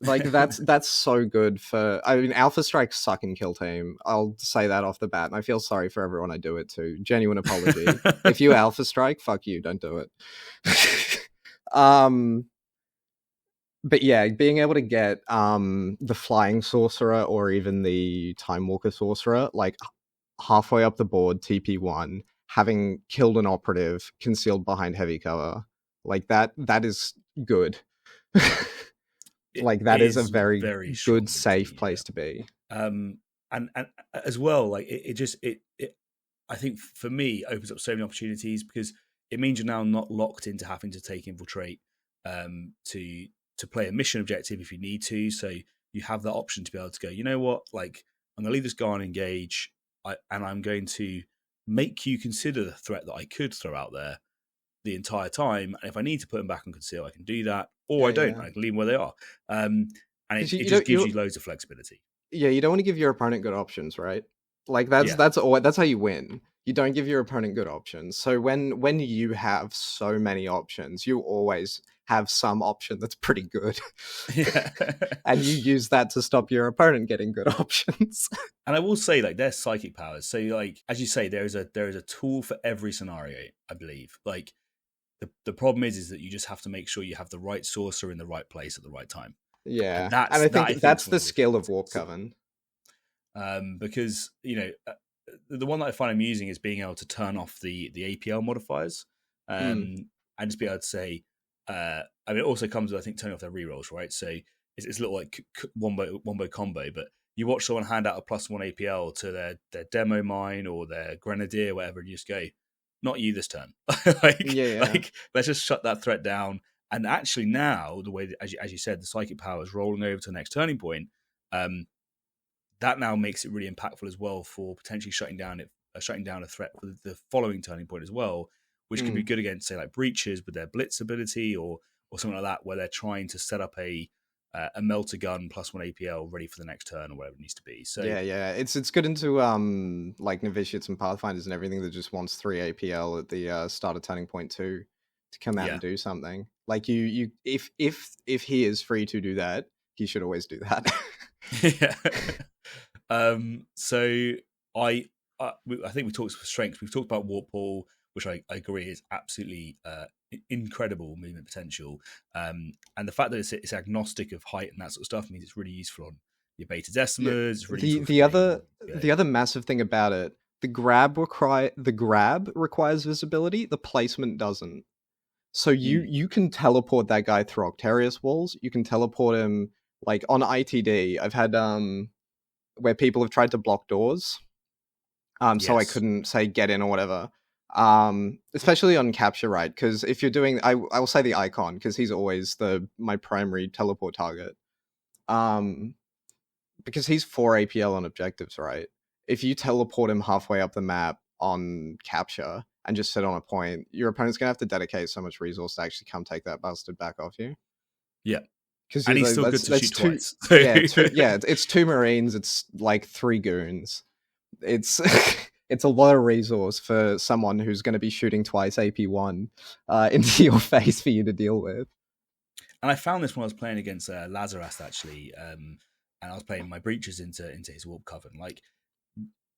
Like that's so good for. I mean, Alpha Strikes suck in Kill Team. I'll say that off the bat, and I feel sorry for everyone I do it to. Genuine apology. If you Alpha Strike, fuck you. Don't do it. But yeah, being able to get the Flying Sorcerer or even the Time Walker Sorcerer like halfway up the board, TP1, having killed an operative concealed behind heavy cover, like that is good. Like that is a very good, safe place to be. And as well, like it I think for me opens up so many opportunities, because it means you're now not locked into having to take infiltrate to play a mission objective if you need to. So you have that option to be able to go, you know what, like I'm going to leave this guy on engage, and I'm going to make you consider the threat that I could throw out there the entire time. And if I need to put them back on conceal, I can do that, or I don't. I can leave them where they are. And it just gives you loads of flexibility. Yeah, you don't want to give your opponent good options, right? Like that's how you win. You don't give your opponent good options. So when you have so many options, you always have some option that's pretty good. Yeah. And you use that to stop your opponent getting good options. And I will say, like, there's psychic powers. So, like, as you say, there is a tool for every scenario, I believe. Like, the problem is that you just have to make sure you have the right sorcerer in the right place at the right time. Yeah. And I think that's the skill of Warpcoven. Because, you know, the one that I find amusing is being able to turn off the APL modifiers and just be able to say, I mean, it also comes with, I think, turning off their rerolls, right? So it's a little like wombo combo, but you watch someone hand out a +1 APL to their demo mine or their grenadier, whatever, and you just go, not you this turn. Like, let's just shut that threat down. And actually now, the way that, as you said, the psychic power is rolling over to the next turning point, that now makes it really impactful as well for potentially shutting down a threat for the following turning point as well, which can be good against, say, like breaches with their blitz ability or something like that, where they're trying to set up a melter gun +1 APL ready for the next turn or whatever it needs to be. So yeah, it's good into like novitiates and pathfinders and everything that just wants 3 APL at the start of turning point 2 to come out and do something. Like you if he is free to do that, he should always do that. So I think we talked for strengths. We've talked about Warp Pool, which I agree is absolutely incredible movement potential. And the fact that it's agnostic of height and that sort of stuff means it's really useful on your beta decimers. Yeah. The other massive thing about it, the grab requires visibility. The placement doesn't. So you can teleport that guy through Octarius walls. You can teleport him like on ITD. I've had where people have tried to block doors. So I couldn't say get in or whatever. Especially on capture, right? Because if you're doing, I will say the icon, because he's always my primary teleport target. Because he's 4 APL on objectives, right? If you teleport him halfway up the map on capture and just sit on a point, your opponent's gonna have to dedicate so much resource to actually come take that bastard back off you. Yeah. And he's still good to shoot twice. It's 2 Marines, it's like 3 goons. It's it's a lot of resource for someone who's going to be shooting twice AP1 into your face for you to deal with. And I found this when I was playing against Lazarus, actually, and I was playing my breaches into his Warpcoven. Like,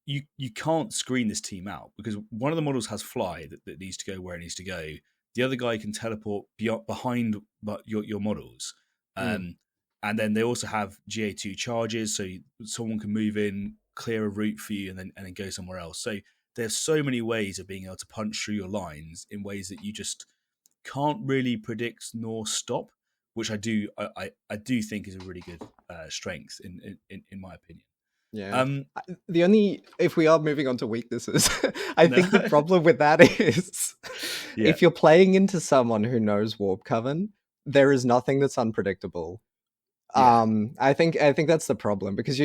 you can't screen this team out because one of the models has fly that needs to go where it needs to go. The other guy can teleport behind your models. And then they also have GA2 charges, so someone can move in, clear a route for you, and then go somewhere else. So there's so many ways of being able to punch through your lines in ways that you just can't really predict nor stop, which I do think is a really good strength in my opinion. Yeah. The only, if we are moving on to weaknesses, I think the problem with that is if you're playing into someone who knows Warpcoven, there is nothing that's unpredictable. I think that's the problem, because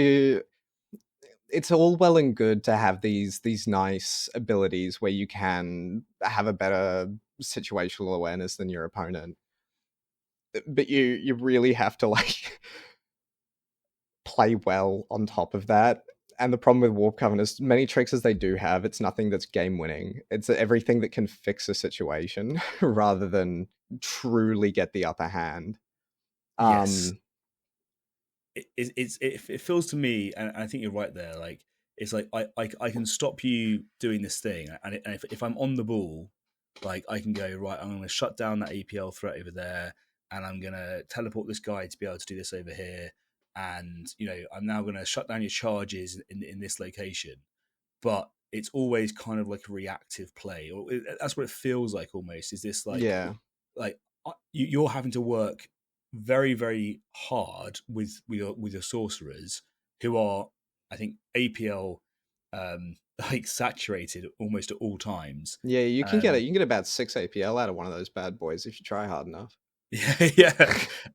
it's all well and good to have these nice abilities where you can have a better situational awareness than your opponent, but you really have to like play well on top of that. And the problem with Warpcoven is, many tricks as they do have, it's nothing that's game winning. It's everything that can fix a situation rather than truly get the upper hand. Yes. It feels to me, and I think you're right there, like it's like I can stop you doing this thing, and if I'm on the ball, like I can go, right, I'm going to shut down that APL threat over there, and I'm going to teleport this guy to be able to do this over here, and I'm now going to shut down your charges in this location. But it's always kind of like a reactive play, or that's what it feels like almost. Is this like like you're having to work very, very hard with your sorcerers, who are, I think, APL like saturated almost at all times. Yeah, you can get about 6 APL out of one of those bad boys if you try hard enough. Yeah,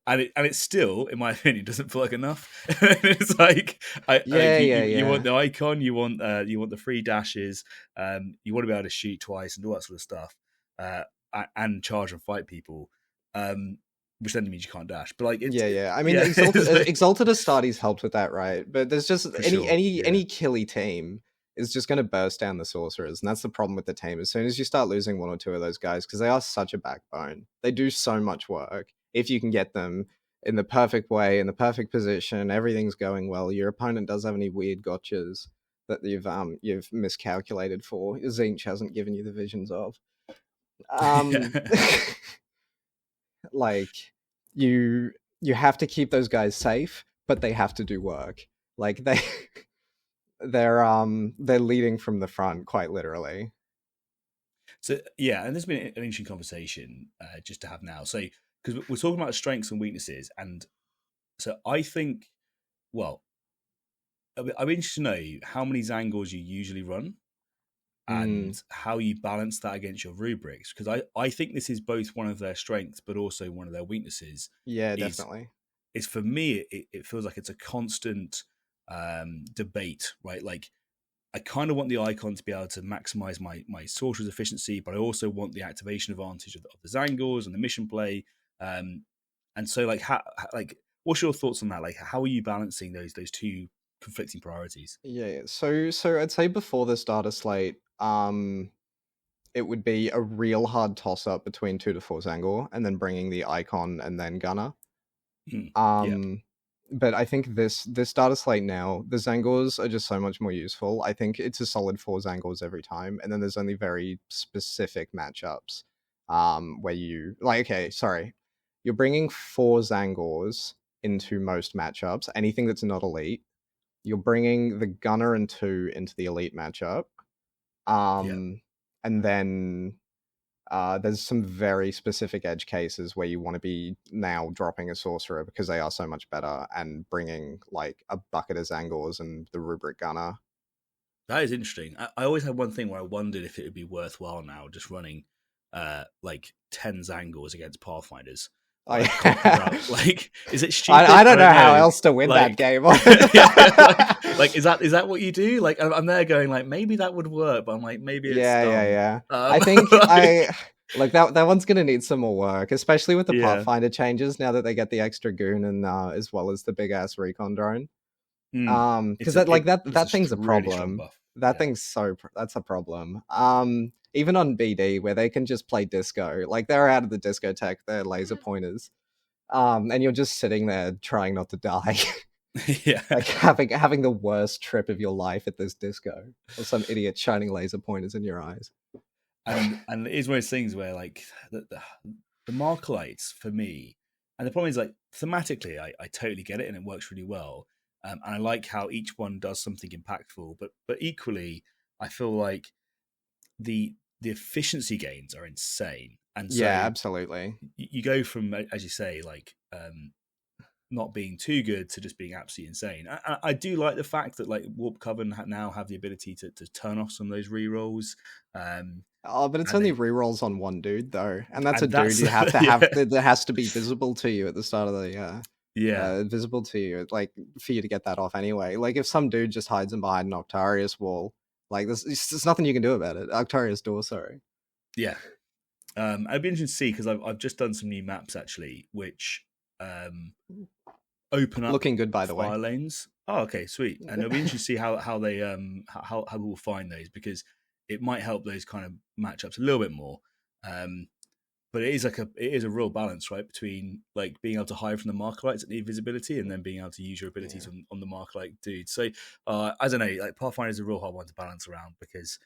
and it still, in my opinion, doesn't feel like enough. It's like you want the icon, you want the free dashes, you want to be able to shoot twice and all that sort of stuff, and charge and fight people. Which then means you can't dash, but like I mean, Exalted Astartes helped with that, right? But there's just any killy team is just going to burst down the sorcerers, and that's the problem with the team. As soon as you start losing one or two of those guys, because they are such a backbone, they do so much work. If you can get them in the perfect way, in the perfect position, everything's going well. Your opponent does have any weird gotchas that you've miscalculated for. Zinch hasn't given you the visions of. Like you have to keep those guys safe, but they have to do work. Like they're leading from the front, quite literally. So yeah, and there's been an interesting conversation just to have now. So because we're talking about strengths and weaknesses, and so I think, well, I'm interested to know how many Zangors you usually run, and how you balance that against your rubrics, because I think this is both one of their strengths but also one of their weaknesses. Yeah, definitely. It's for me, it feels like it's a constant debate, right? Like I kind of want the icon to be able to maximize my sorcerer's efficiency, but I also want the activation advantage of the Zangors and the mission play. And so like what's your thoughts on that? Like how are you balancing those two conflicting priorities? Yeah, so I'd say before the starter slate, it would be a real hard toss up between 2 to 4 Zangor and then bringing the icon and then Gunner. But I think this starter slate now, the Zangors are just so much more useful. I think it's a solid 4 Zangors every time, and then there's only very specific matchups where you you're bringing 4 Zangors into most matchups. Anything that's not elite, you're bringing the Gunner and 2 into the elite matchup. And then there's some very specific edge cases where you want to be now dropping a sorcerer because they are so much better, and bringing like a bucket of Zangors and the rubric Gunner. That is interesting. I always had one thing where I wondered if it would be worthwhile now just running like 10 Zangors against Pathfinders. Like, is it stupid? I don't know how else to win that game. Like, is that what you do? Like, I'm there going like, maybe that would work, but I'm like, maybe it's yeah. I think like that one's gonna need some more work, especially with the Pathfinder changes now that they get the extra goon and as well as the big ass recon drone. Because that thing's a problem. That thing's that's a problem. Even on BD where they can just play disco, like they're out of the discotheque, they're laser pointers. And you're just sitting there trying not to die. Yeah. Like having the worst trip of your life at this disco, or some idiot shining laser pointers in your eyes. And it is one of those things where like the Markalites for me, and the problem is like thematically, I totally get it and it works really well, and I like how each one does something impactful. But equally, I feel like the efficiency gains are insane, and so Yeah, absolutely. you go from, as you say, like not being too good to just being absolutely insane. I do like the fact that like Warpcoven now have the ability to turn off some of those rerolls. Oh, but it's only rerolls on one dude though, and that's and a dude you have to yeah. have that has to be visible to you at the start of the visible to you, like for you to get that off anyway. Like if some dude just hides in behind an Octarius wall, like there's nothing you can do about it. Octarius door, sorry. Yeah. I'd be interested to see because I've just done some new maps actually, which open up looking good by the fire way. lanes. Oh, okay, sweet. And it'll be interesting to see how they how we'll find those, because it might help those kind of matchups a little bit more. But it is a real balance, right, between like being able to hide from the Markalites that need visibility and then being able to use your abilities on the Markalite dude. So I don't know, like Pathfinder is a real hard one to balance around because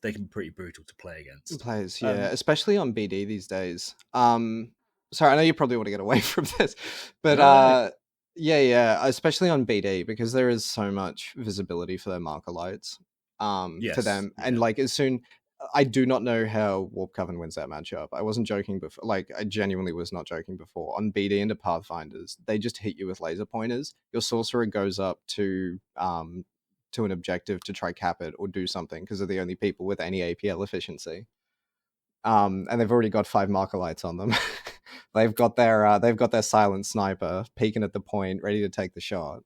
they can be pretty brutal to play against. Players, yeah, especially on BD these days. Sorry, I know you probably want to get away from this, but yeah, especially on BD because there is so much visibility for their Markalites to them, and like as soon. I do not know how Warpcoven wins that matchup. I wasn't joking before. Like, I genuinely was not joking before. On BD into Pathfinders, they just hit you with laser pointers. Your sorcerer goes up to an objective to try cap it or do something because they're the only people with any APL efficiency. And they've already got 5 Markalites on them. they've got their silent sniper peeking at the point, ready to take the shot.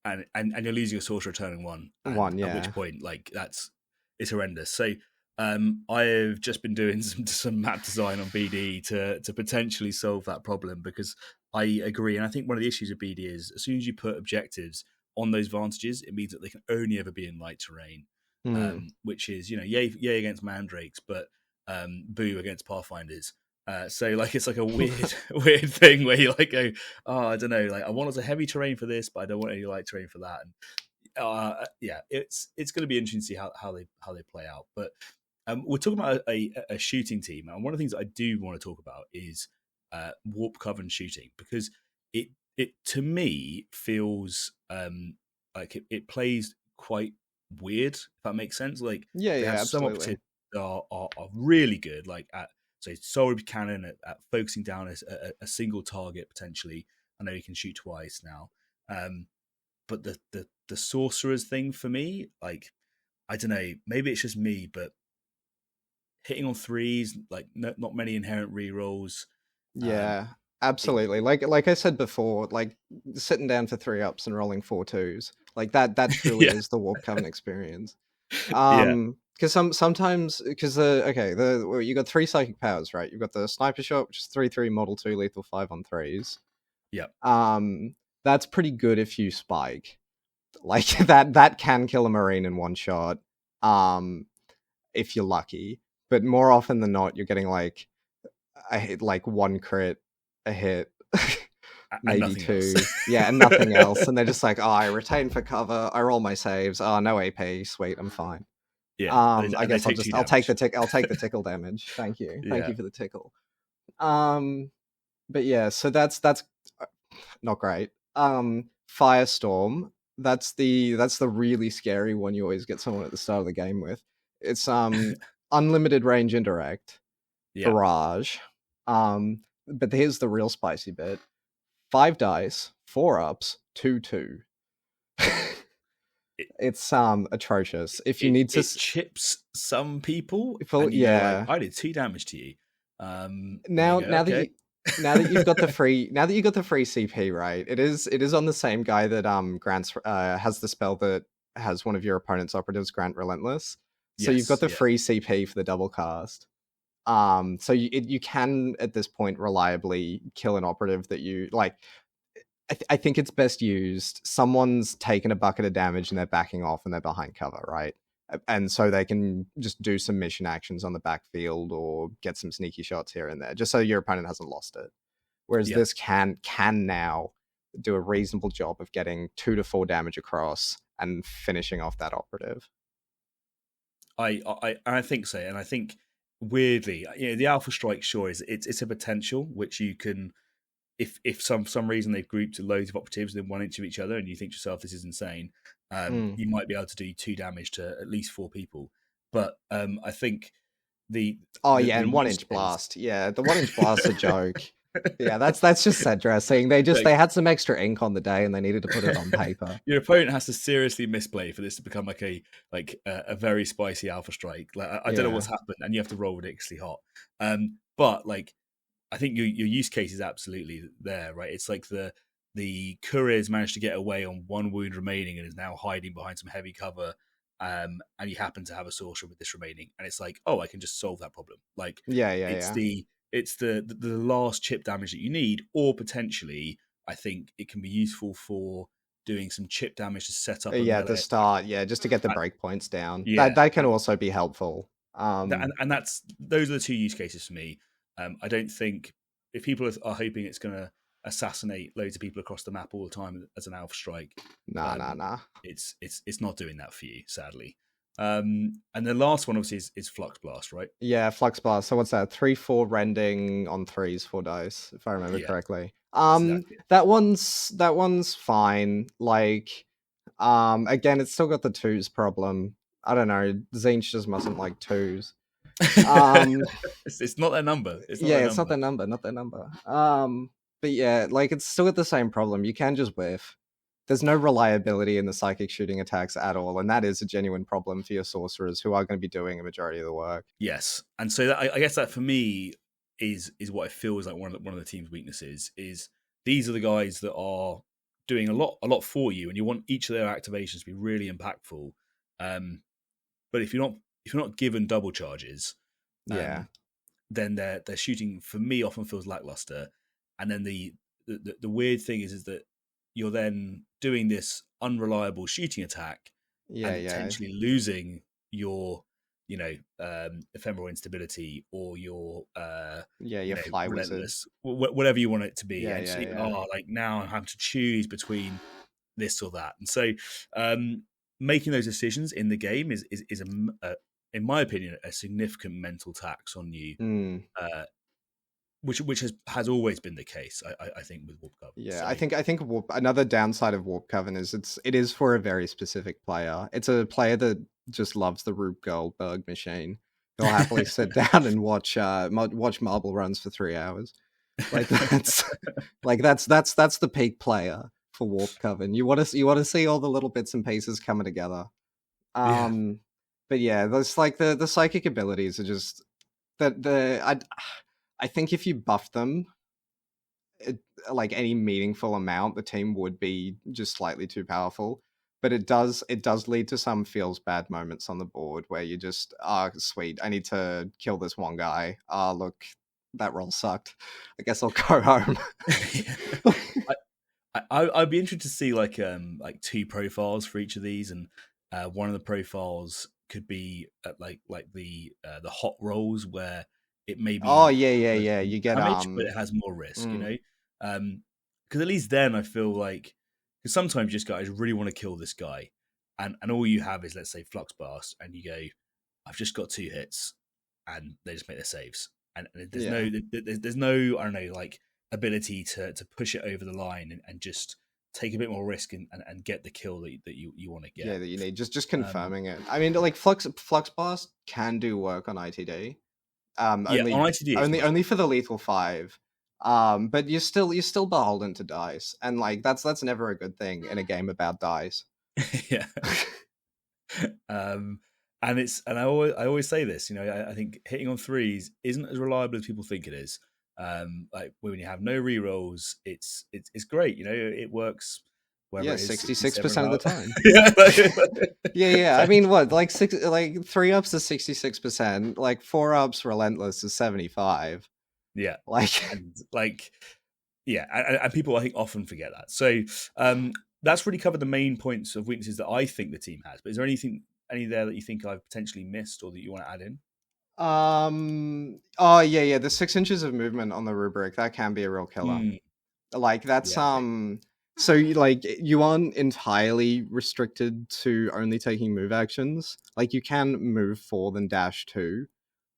And you're losing your sorcerer turning one. Yeah. At which point, like it's horrendous. So I've just been doing some map design on BD to potentially solve that problem, because I agree, and I think one of the issues with BD is as soon as you put objectives on those vantages, it means that they can only ever be in light terrain, which is yay against mandrakes, but boo against pathfinders. So like it's like a weird thing where you like go, oh, I don't know, like I want a heavy terrain for this, but I don't want any light terrain for that. And it's going to be interesting to see how they play out. But we're talking about a shooting team, and one of the things I do want to talk about is Warpcoven shooting, because it to me feels like it plays quite weird, if that makes sense. Like they have some absolutely. opportunities are really good, like at Solar Cannon at focusing down a single target potentially. I know you can shoot twice now. But the sorcerers thing for me, like, I don't know, maybe it's just me, but hitting on 3s, like not many inherent rerolls. Yeah, absolutely. Like I said before, like sitting down for 3 ups and rolling 4 2s, like that truly is the Warpcoven experience. Because sometimes you got 3 psychic powers, right? You've got the sniper shot, which is 3/3 model 2 lethal 5 on 3s. Yeah. That's pretty good if you spike. Like that can kill a Marine in one shot. If you're lucky. But more often than not, you're getting like a hit, like 1 crit, a hit, maybe 2. Yeah, and nothing else. And they're just like, oh, I retain for cover, I roll my saves, oh, no AP, sweet, I'm fine. Yeah. I guess I'll take the tickle damage. Thank you. Thank you for the tickle. But yeah, so that's not great. Firestorm, that's the really scary one you always get someone at the start of the game with. It's unlimited range indirect, barrage. But here's the real spicy bit: 5 dice, 4 ups, 2/2. It's atrocious. If you need to, it chips some people. Yeah, I did 2 damage to you. Now that you've got the free CP, right? It is on the same guy that grants has the spell that has one of your opponent's operatives grant Relentless. So you've got the free CP for the double cast. So you can at this point reliably kill an operative that you like. I think it's best used. Someone's taken a bucket of damage and they're backing off and they're behind cover, right? And so they can just do some mission actions on the backfield or get some sneaky shots here and there, just so your opponent hasn't lost it. Whereas this can now do a reasonable job of getting 2 to 4 damage across and finishing off that operative. I think so, and I think weirdly, the Alpha Strike sure is it's a potential which you can, if some reason they've grouped loads of operatives within 1 inch of each other, and you think to yourself this is insane, you might be able to do 2 damage to at least 4 people. But I think and 1 inch blast, the 1 inch blast's a joke. Yeah, that's just set dressing. They had some extra ink on the day and they needed to put it on paper. Your opponent has to seriously misplay for this to become like a very spicy Alpha Strike. Like I don't know what's happened, and you have to roll ridiculously hot. But like I think your use case is absolutely there, right? It's like the courier's managed to get away on 1 wound remaining and is now hiding behind some heavy cover. And you happen to have a sorcerer with this remaining, and it's like, oh, I can just solve that problem. Like, it's the last chip damage that you need, or potentially, I think it can be useful for doing some chip damage to set up. At the start, just to get the breakpoints down. That can also be helpful. And those are the 2 use cases for me. I don't think if people are hoping it's going to assassinate loads of people across the map all the time as an Alpha Strike, nah. It's not doing that for you, sadly. And the last one obviously is Flux Blast, right? Yeah, Flux Blast. So what's that? 3/4 rending on 3s, 4 dice, if I remember correctly. Exactly. That one's fine. Like, again, it's still got the 2s problem. I don't know. Zinch just mustn't like 2s. It's not their number. It's not their number. But yeah, like it's still got the same problem. You can just whiff. There's no reliability in the psychic shooting attacks at all, and that is a genuine problem for your sorcerers, who are going to be doing a majority of the work. Yes, and so I guess that for me is what I feel is like one of the team's weaknesses. Is these are the guys that are doing a lot for you, and you want each of their activations to be really impactful. But if you're not given double charges, then their shooting for me often feels lackluster. And then the weird thing is that you're then doing this unreliable shooting attack and potentially losing your ephemeral instability or your fly relentless, whatever you want it to be. Like now I'm having to choose between this or that, and so making those decisions in the game is in my opinion a significant mental tax on you. Which has always been the case, I think, with Warpcoven. Yeah, so. I think another downside of Warpcoven is it is for a very specific player. It's a player that just loves the Rube Goldberg machine. He'll happily sit down and watch marble runs for 3 hours. Like that's that's the peak player for Warpcoven. You want to see all the little bits and pieces coming together. But yeah, there's like the psychic abilities are just I think if you buff them, like any meaningful amount, the team would be just slightly too powerful. But it does lead to some feels bad moments on the board where you just, sweet, I need to kill this one guy. Look, that roll sucked. I guess I'll go home. I'd be interested to see like 2 profiles for each of these, and one of the profiles could be like the hot rolls where it may be you get damage, but it has more risk, because at least then I feel like, because sometimes just guys really want to kill this guy, and all you have is, let's say, Flux Blast, and you go, I've just got 2 hits, and they just make their saves, and there's no I don't know, like ability to push it over the line and just take a bit more risk and get the kill that you want to get. Yeah, that you need, just confirming it. I mean, like Flux Blast can do work on ITD. On ITD only for the lethal 5. But you're still beholden to dice, and like that's never a good thing in a game about dice. Yeah. And I always say this, I think hitting on 3s isn't as reliable as people think it is. Like when you have no rerolls, it's great, it works. 66% of the time. Yeah. I mean, what, like 3 ups is 66%, like 4 ups relentless is 75. Yeah, like and like Yeah, and people I think often forget that. So that's really covered the main points of weaknesses that I think the team has. But is there any there that you think I've potentially missed or that you want to add in? Oh yeah, the 6 inches of movement on the rubric, that can be a real killer. Mm, Like that's yeah, so you aren't entirely restricted to only taking move actions. Like you can move 4 then dash 2.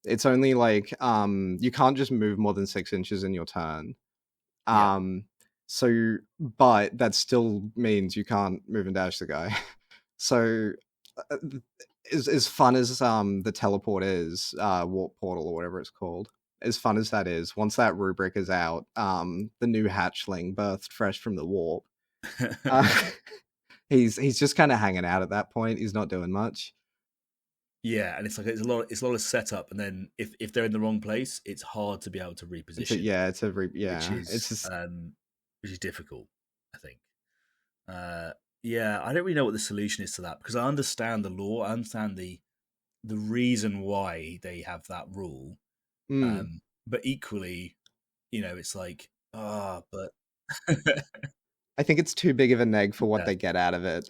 It's only like you can't just move more than 6 inches in your turn. yeah, So but that still means you can't move and dash the guy. So uh, as fun as the teleport is, warp portal or whatever it's called, as fun as that is, once that rubric is out, the new hatchling birthed fresh from the warp, uh, he's just kind of hanging out at that point. He's not doing much. yeah. And it's a lot of setup, and then if they're in the wrong place, it's hard to be able to reposition, which It's is just difficult, I think. Yeah, I don't really know what the solution is to that because I understand the law, I understand the reason why they have that rule, mm, but equally, it's like but I think it's too big of a neg for what yeah, they get out of it.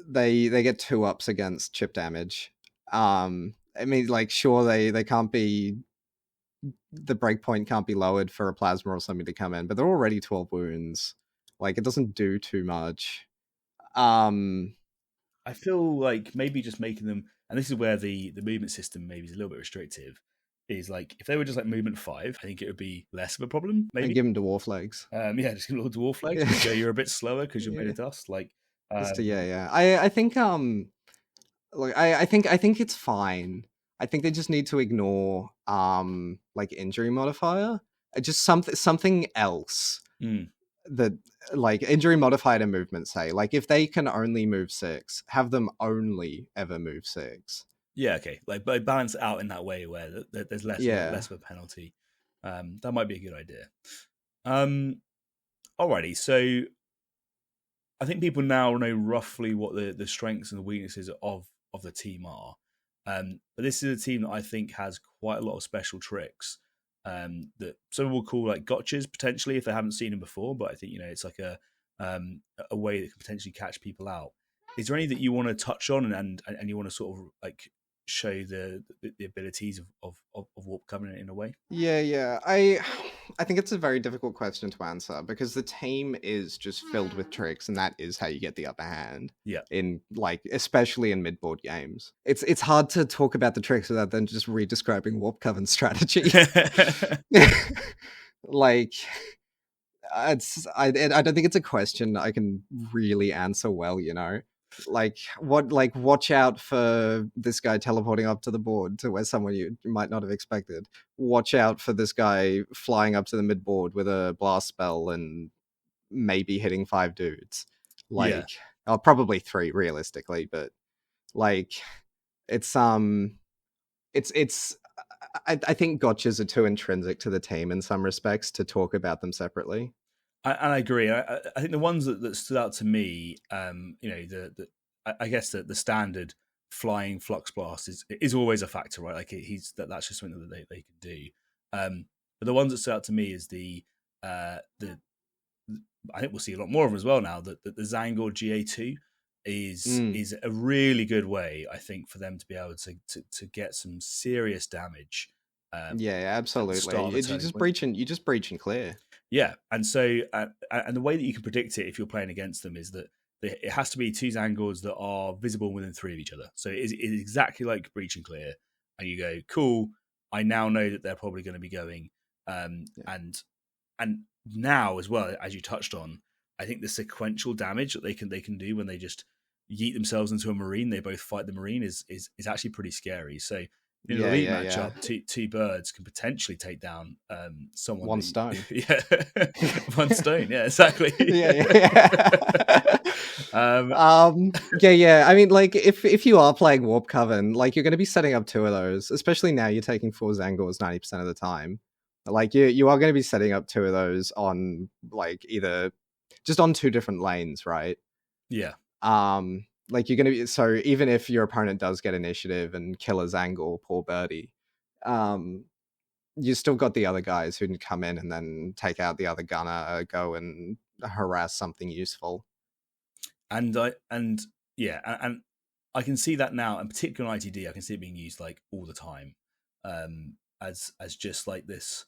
They get 2 ups against chip damage. I mean, like, sure, they can't be, the breakpoint can't be lowered for a plasma or something to come in, but they're already 12 wounds. Like, it doesn't do too much. Um, I feel like maybe just making them, and this is where the movement system maybe is a little bit restrictive. Is like if they were just like movement 5, I think it would be less of a problem. and Maybe, give them dwarf legs. yeah, just give little dwarf legs. Yeah, Just go, you're a bit slower because you're made yeah. of dust. Like, Yeah. I think like I think it's fine. I think they just need to ignore like injury modifier. Just something else mm, that, like, injury modifier to movement, say, like if they can only move 6, have them only ever move 6. yeah, okay, like but balance it out in that way where there's Yeah. less of a penalty. That might be a good idea. Um, Alrighty, so I think people now know roughly what the strengths and the weaknesses of the team are. But this is a team that I think has quite a lot of special tricks that some will call like gotchas potentially if they haven't seen them before. But I think it's like a way that can potentially catch people out. Is there any that you want to touch on and you want to sort of like show the abilities of Warp Covenant in a way? Yeah. I think it's a very difficult question to answer because the team is just filled with tricks, and that is how you get the upper hand. Yeah. In, like, especially in mid-board games, it's hard to talk about the tricks without then just re-describing Warp Coven's strategy. Like, I don't think it's a question I can really answer well. Like, watch out for this guy teleporting up to the board to where someone you might not have expected. Watch out for this guy flying up to the mid board with a blast spell and maybe hitting 5 dudes. Yeah. Like, probably 3 realistically, but like, it's it's I think gotchas are too intrinsic to the team in some respects to talk about them separately. I agree. I think the ones that stood out to me, I guess that the standard flying flux blast is always a factor, right? Like that's just something that they can do. But the ones that stood out to me is the I think we'll see a lot more of them as well now. That the Zangor GA2 is a really good way, I think, for them to be able to get some serious damage. Yeah, absolutely. You just breach and clear. Yeah, and so and the way that you can predict it if you're playing against them is that it has to be 2 Zangors that are visible within 3 of each other. So it is exactly like breach and clear, and you go, cool. I now know that they're probably going to be going, and now as well as you touched on, I think the sequential damage that they can do when they just yeet themselves into a marine, they both fight the marine is actually pretty scary. So in an elite matchup, two birds can potentially take down someone. One stone. Yeah, one stone. Yeah, exactly. Yeah. I mean, like, if you are playing Warp Coven, like, you're going to be setting up 2 of those, especially now you're taking 4 Zangors 90% of the time. Like, you are going to be setting up 2 of those on, like, either just on 2 different lanes, right? Yeah. Like, you're going to be, so even if your opponent does get initiative and kill a Zangor, poor birdie, you still got the other guys who can come in and then take out the other gunner, go and harass something useful. And and I can see that now, and particularly on ITD, I can see it being used like all the time, as just like this,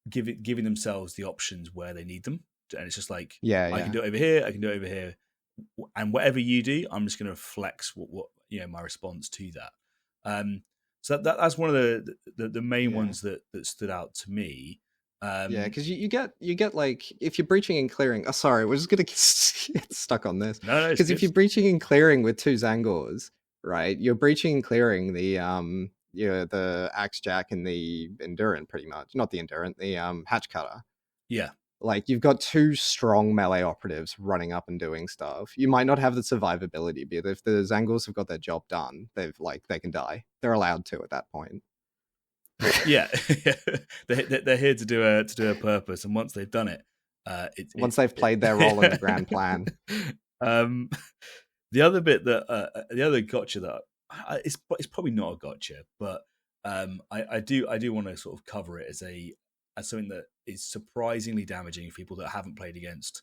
giving themselves the options where they need them, and it's just like, I can do it over here, I can do it over here, and whatever you do, I'm just going to flex what my response to that. So that's one of the main ones that stood out to me. Yeah, because you get like, if you're breaching and clearing. Oh, sorry, we're just gonna get stuck on this. No, because if you're breaching and clearing with 2 Zangors, right? You're breaching and clearing the the Axe Jack and the Endurant, pretty much. Not the Endurant, the Hatch Cutter. Yeah. Like, you've got 2 strong melee operatives running up and doing stuff. You might not have the survivability, but if the Zangors have got their job done, they can die. They're allowed to at that point. Yeah, they're here to do a purpose, and once they've done it, once they've played their role in the grand plan. The other bit the other gotcha that it's probably not a gotcha, but I do want to sort of cover it as something that is surprisingly damaging for people that haven't played against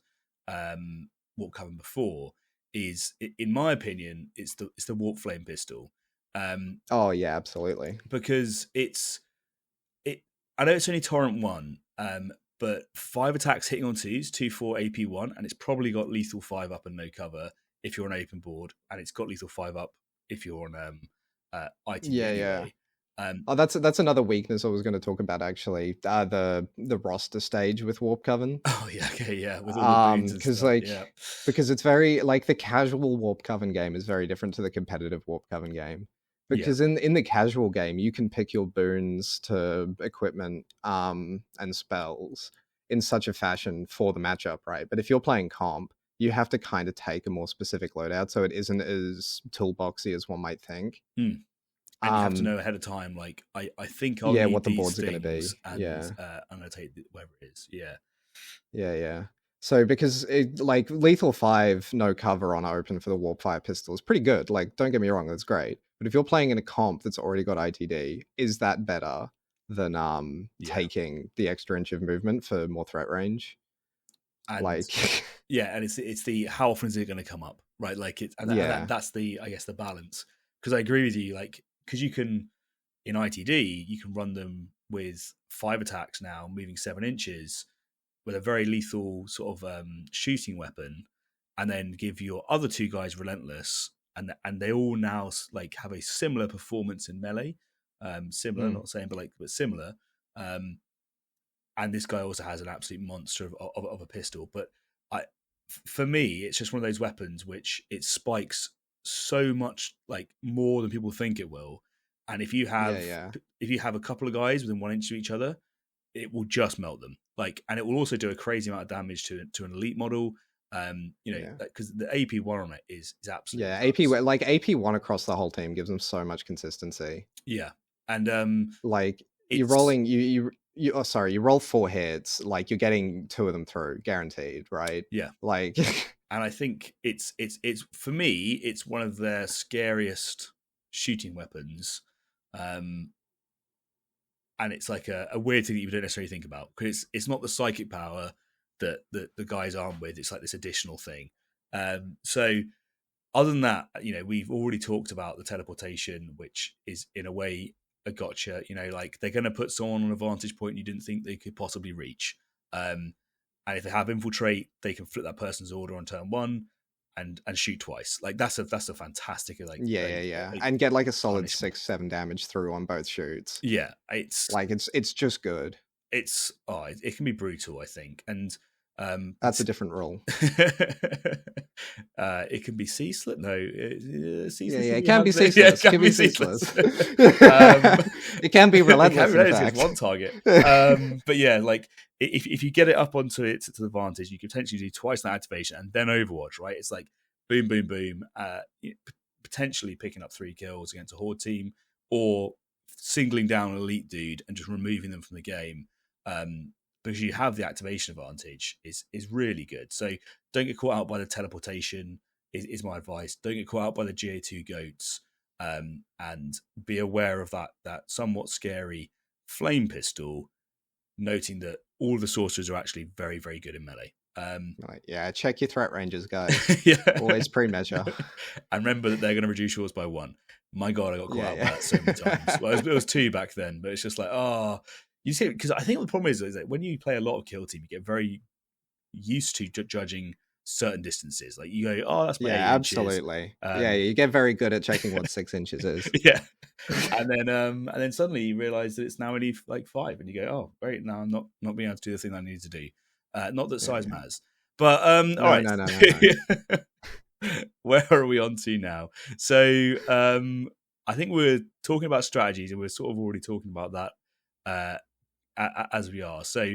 Warpcoven before. Is, in my opinion, it's the Warp Flame pistol. Oh yeah, absolutely. Because I know it's only Torrent 1, but 5 attacks hitting on 2s, 2/4 AP 1, and it's probably got lethal 5 up and no cover if you're on open board, and it's got lethal 5 up if you're on ITV. Yeah. That's another weakness I was going to talk about, actually. The roster stage with Warpcoven. Oh yeah, okay, yeah. With all the boons because yeah. because it's very, like, the casual Warpcoven game is very different to the competitive Warpcoven game. Because in the casual game, you can pick your boons to equipment and spells in such a fashion for the matchup, right? But if you're playing comp, you have to kind of take a more specific loadout, so it isn't as toolboxy as one might think. And you have to know ahead of time, like, I think I'll need what the boards are going to be. And I'm going to take whatever it is. Yeah. So, because like, lethal 5 no cover on open for the Warp 5 pistol is pretty good. Like, don't get me wrong, that's great. But if you're playing in a comp that's already got ITD, is that better than taking the extra inch of movement for more threat range? And like, and it's the, how often is it going to come up, right? Like, that's the, I guess, the balance. Because I agree with you, like, because you can, in ITD, you can run them with 5 attacks now, moving 7 inches, with a very lethal sort of shooting weapon, and then give your other 2 guys relentless, and they all now like have a similar performance in melee, similar, not saying, but similar. And this guy also has an absolute monster of a pistol. But for me, it's just one of those weapons which it spikes so much, like, more than people think it will. And if you have a couple of guys within 1 inch of each other, it will just melt them. Like, and it will also do a crazy amount of damage to an elite model. Because the AP 1 on it is absolutely AP 1 across the whole team gives them so much consistency. Yeah, and like, you're rolling you roll 4 hits, like, you're getting 2 of them through, guaranteed, right? Yeah, like, and I think it's for me, it's one of their scariest shooting weapons. And it's like a weird thing that you don't necessarily think about, because it's not the psychic power that the guys armed with. It's like this additional thing. So other than that, we've already talked about the teleportation, which is in a way a gotcha. Like, they're going to put someone on a vantage point you didn't think they could possibly reach. And if they have infiltrate, they can flip that person's order on turn 1 and shoot twice. Like, that's a fantastic, like, and get like a solid 6-7 damage through on both shoots. Yeah, it's like, it's just good. It can be brutal, I think, and that's a different rule. It can be ceaseless. No, ceaseless. It can be ceaseless. It can be ceaseless. It can be relentless. In fact. One target. But yeah, like, if you get it up onto it to the vantage, you can potentially do twice that activation and then Overwatch. Right? It's like boom, boom, boom. Potentially picking up 3 kills against a horde team, or singling down an elite dude and just removing them from the game. Because you have the activation advantage is really good. So don't get caught out by the teleportation is my advice. Don't get caught out by the GA2 goats, and be aware of that somewhat scary flame pistol, noting that all of the sorcerers are actually very, very good in melee. Yeah, check your threat ranges, guys. Yeah. Always pre-measure. And remember that they're going to reduce yours by 1. My God, I got caught out by that so many times. Well, it was 2 back then, but it's just like, you see, because I think the problem is that when you play a lot of kill team, you get very used to judging certain distances. Like you go, that's my 8 absolutely. inches. You get very good at checking what 6 inches is. Yeah. And then suddenly you realize that it's now only like 5, and you go, oh, great, now I'm not being able to do the thing I need to do. Not that size matters. But all right. No. Where are we on to now? So I think we're talking about strategies, and we're sort of already talking about that as we are. So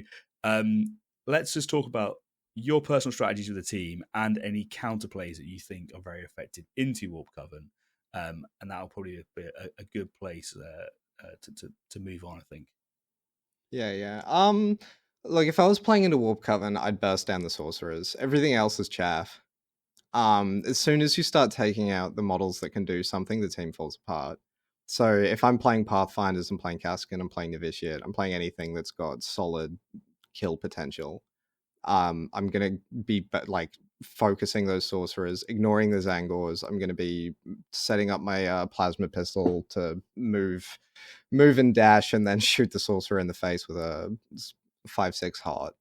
let's just talk about your personal strategies with the team and any counterplays that you think are very effective into Warpcoven. And that'll probably be a good place to move on, I think. Yeah. Look, if I was playing into Warpcoven, I'd burst down the sorcerers. Everything else is chaff. As soon as you start taking out the models that can do something, the team falls apart. So if I'm playing Pathfinders, I'm playing Kaskin, I'm playing Novitiate, I'm playing anything that's got solid kill potential. I'm gonna be like focusing those sorcerers, ignoring the Zangors. I'm gonna be setting up my plasma pistol to move and dash, and then shoot the sorcerer in the face with a 5/6 heart.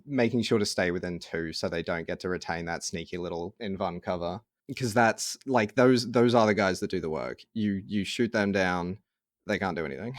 Making sure to stay within 2 so they don't get to retain that sneaky little invuln cover, because that's like those are the guys that do the work. You shoot them down, they can't do anything.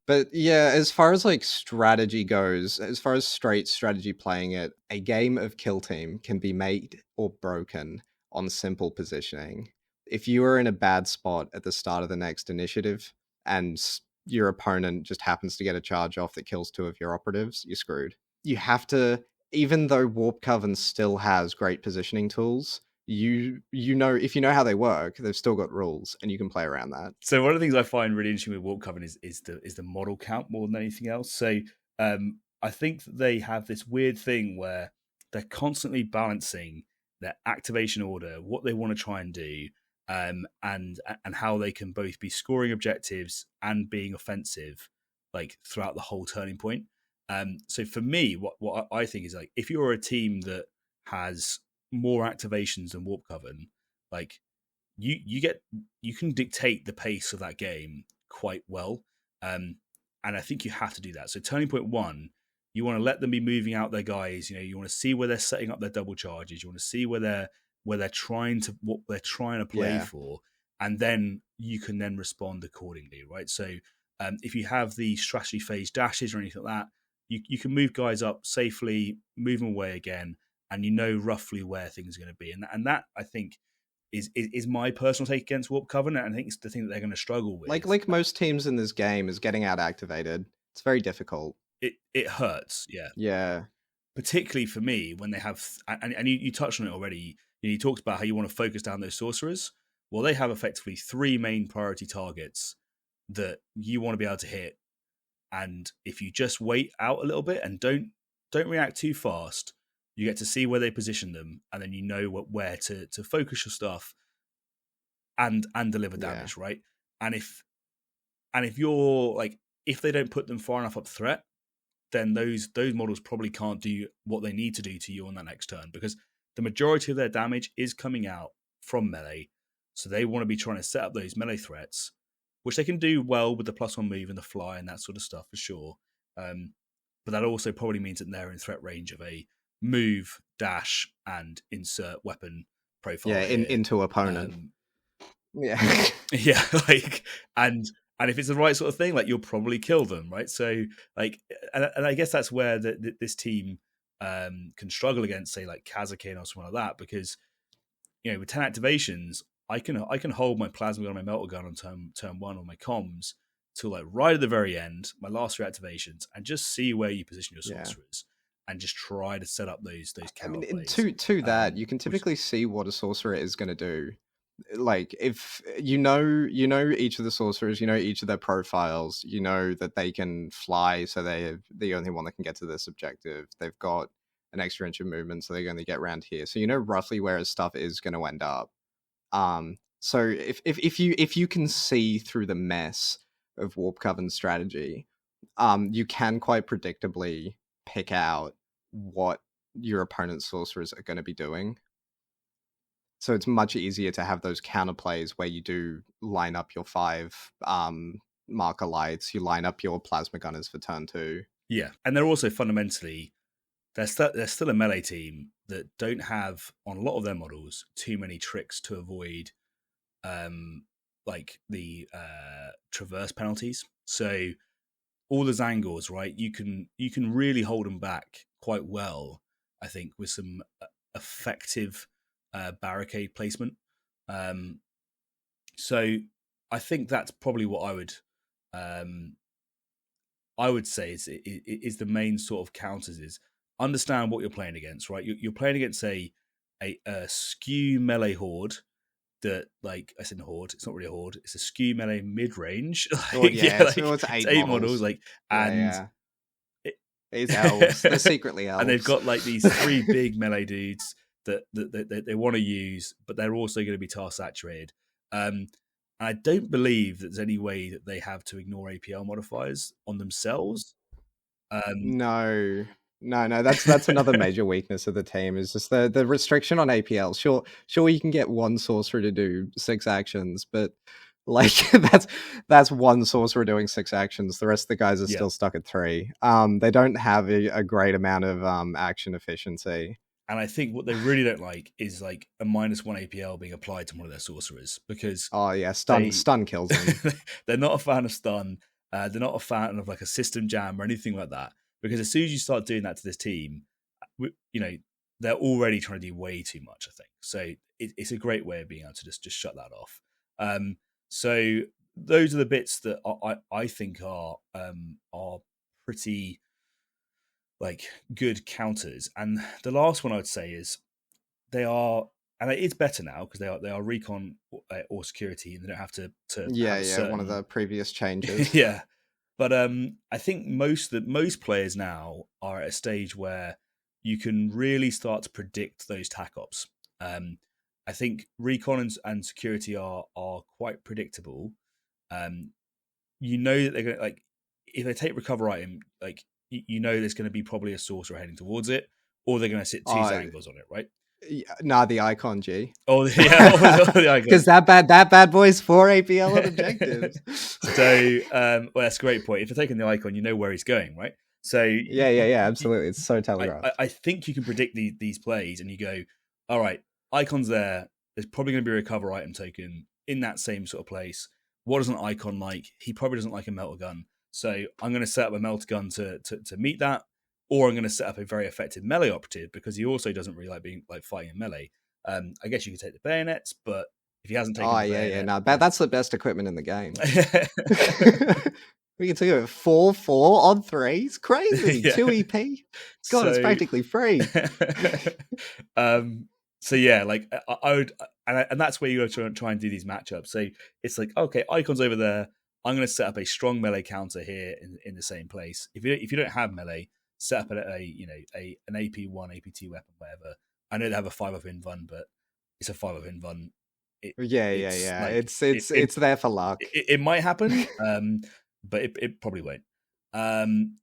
But yeah, as far as like strategy goes, as far as straight strategy playing it, a game of Kill Team can be made or broken on simple positioning. If you are in a bad spot at the start of the next initiative and your opponent just happens to get a charge off that kills 2 of your operatives, you're screwed. You have to, even though Warpcoven still has great positioning tools, you know, if you know how they work, they've still got rules, and you can play around that. So one of the things I find really interesting with Warpcoven is the model count more than anything else. So I think that they have this weird thing where they're constantly balancing their activation order, what they want to try and do, and how they can both be scoring objectives and being offensive, like throughout the whole turning point. So for me, what I think is, like, if you're a team that has more activations than Warpcoven, like you can dictate the pace of that game quite well, and I think you have to do that. So turning point 1, you want to let them be moving out their guys. You know, you want to see where they're setting up their double charges. You want to see where they're trying to play for, and then you can then respond accordingly, right? So if you have the strategy phase dashes or anything like that, you can move guys up safely, move them away again, and you know roughly where things are going to be. And that, I think, is my personal take against Warpcoven, and I think it's the thing that they're going to struggle with. Like most teams in this game is getting out activated. It's very difficult. It hurts, yeah. Yeah. Particularly for me when they have, and you touched on it already. You talked about how you want to focus down those sorcerers. Well, they have effectively 3 main priority targets that you want to be able to hit. And if you just wait out a little bit and don't react too fast, you get to see where they position them, and then you know where to focus your stuff and deliver damage, right? And if you're like, if they don't put them far enough up the threat, then those models probably can't do what they need to do to you on that next turn, because the majority of their damage is coming out from melee. So they want to be trying to set up those melee threats, which they can do well with the +1 move and the fly and that sort of stuff for sure. But that also probably means that they're in threat range of a move, dash, and insert weapon profile. Yeah, into opponent. Yeah, like, and if it's the right sort of thing, like, you'll probably kill them, right? So, like, and I guess that's where this team can struggle against, say, like Kazakin or something like that, because, you know, with 10 activations, I can hold my plasma gun, my melter gun on turn 1 on my comms till like right at the very end, my last 3 activations, and just see where you position your sorcerers, and just try to set up those counter plays. To that, you can typically see what a sorcerer is going to do. Like, if you know each of the sorcerers, you know each of their profiles, you know that they can fly, so they're the only one that can get to this objective. They've got an extra inch of movement, so they're going to get around here. So you know roughly where his stuff is going to end up. So if you can see through the mess of Warpcoven's strategy, you can quite predictably pick out what your opponent's sorcerers are going to be doing. So it's much easier to have those counter plays where you do line up your 5 marker lights, you line up your plasma gunners for turn 2. Yeah, and they're also fundamentally they're still a melee team that don't have on a lot of their models too many tricks to avoid, like the traverse penalties. So all the Zangors, right? You can really hold them back quite well, I think, with some effective barricade placement. So I think that's probably what I would say is the main sort of counters is understand what you're playing against, right? You're playing against a skew melee horde that, like I said, horde. It's not really a horde. It's a skew melee mid range. It's 8 models. Like, and these elves, they're secretly elves, and they've got like these 3 big melee dudes that they want to use, but they're also going to be task saturated. I don't believe that there's any way that they have to ignore APL modifiers on themselves. No. That's another major weakness of the team is just the restriction on APL. Sure, you can get one sorcerer to do 6 actions, but like that's one sorcerer doing 6 actions. The rest of the guys are still stuck at 3. They don't have a great amount of action efficiency. And I think what they really don't like is like a -1 APL being applied to one of their sorcerers, because stun kills them. They're not a fan of stun. They're not a fan of like a system jam or anything like that. Because as soon as you start doing that to this team, they're already trying to do way too much, I think. So it's a great way of being able to just shut that off. So those are the bits that I think are pretty like good counters. And the last one I would say is they are, and it's better now because they are recon or security, and they don't have to one of the previous changes. Yeah. But I think most players now are at a stage where you can really start to predict those tac ops. I think recon and security are quite predictable. You know that they're going to, like, if they take recover item, like you know there's going to be probably a sorcerer heading towards it, or they're going to sit 2 Zangors on it, right? Nah, the icon G. Oh yeah, the icon. Because that bad boy's 4 APL on objectives. So, well, that's a great point. If you're taking the icon, you know where he's going, right? So yeah, absolutely. It's so telegraphed. I think you can predict these plays, and you go, all right, icon's there. There's probably going to be a recover item token in that same sort of place. What does an icon like? He probably doesn't like a melter gun. So I'm going to set up a melter gun to meet that, or I'm going to set up a very effective melee operative because he also doesn't really like being like fighting in melee. I guess you could take the bayonets, but if he hasn't taken that's the best equipment in the game. We can take it 4/4 on 3. It's crazy. 2 EP. God, it's practically free. So yeah, like I would, and that's where you go to try and do these matchups. So it's like, okay, icon's over there. I'm going to set up a strong melee counter here in the same place. If you don't have melee, set up an AP1, AP2 weapon, whatever. I know they have a 5-up invuln, but it's a 5-up invuln. It's there for luck. It might happen, but it probably won't. And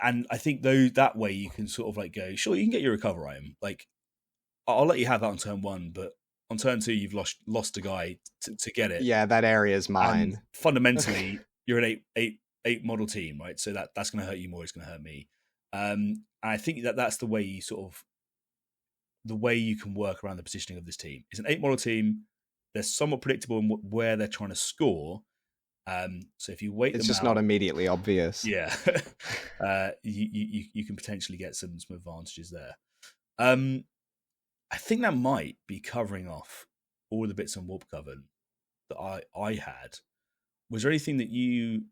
I think that way you can sort of like go, sure, you can get your recover item. Like I'll let you have that on turn 1, but on turn 2 you've lost a guy to get it. Yeah, that area is mine. And fundamentally, you're an 8 model team, right? So that's going to hurt you more. It's going to hurt me. And I think that's the way you can work around the positioning of this team. It's an 8 model team. They're somewhat predictable in where they're trying to score. So if you wait, it's just not immediately obvious. Yeah, you can potentially get some advantages there. I think that might be covering off all the bits on Warpcoven that I had. Was there anything that you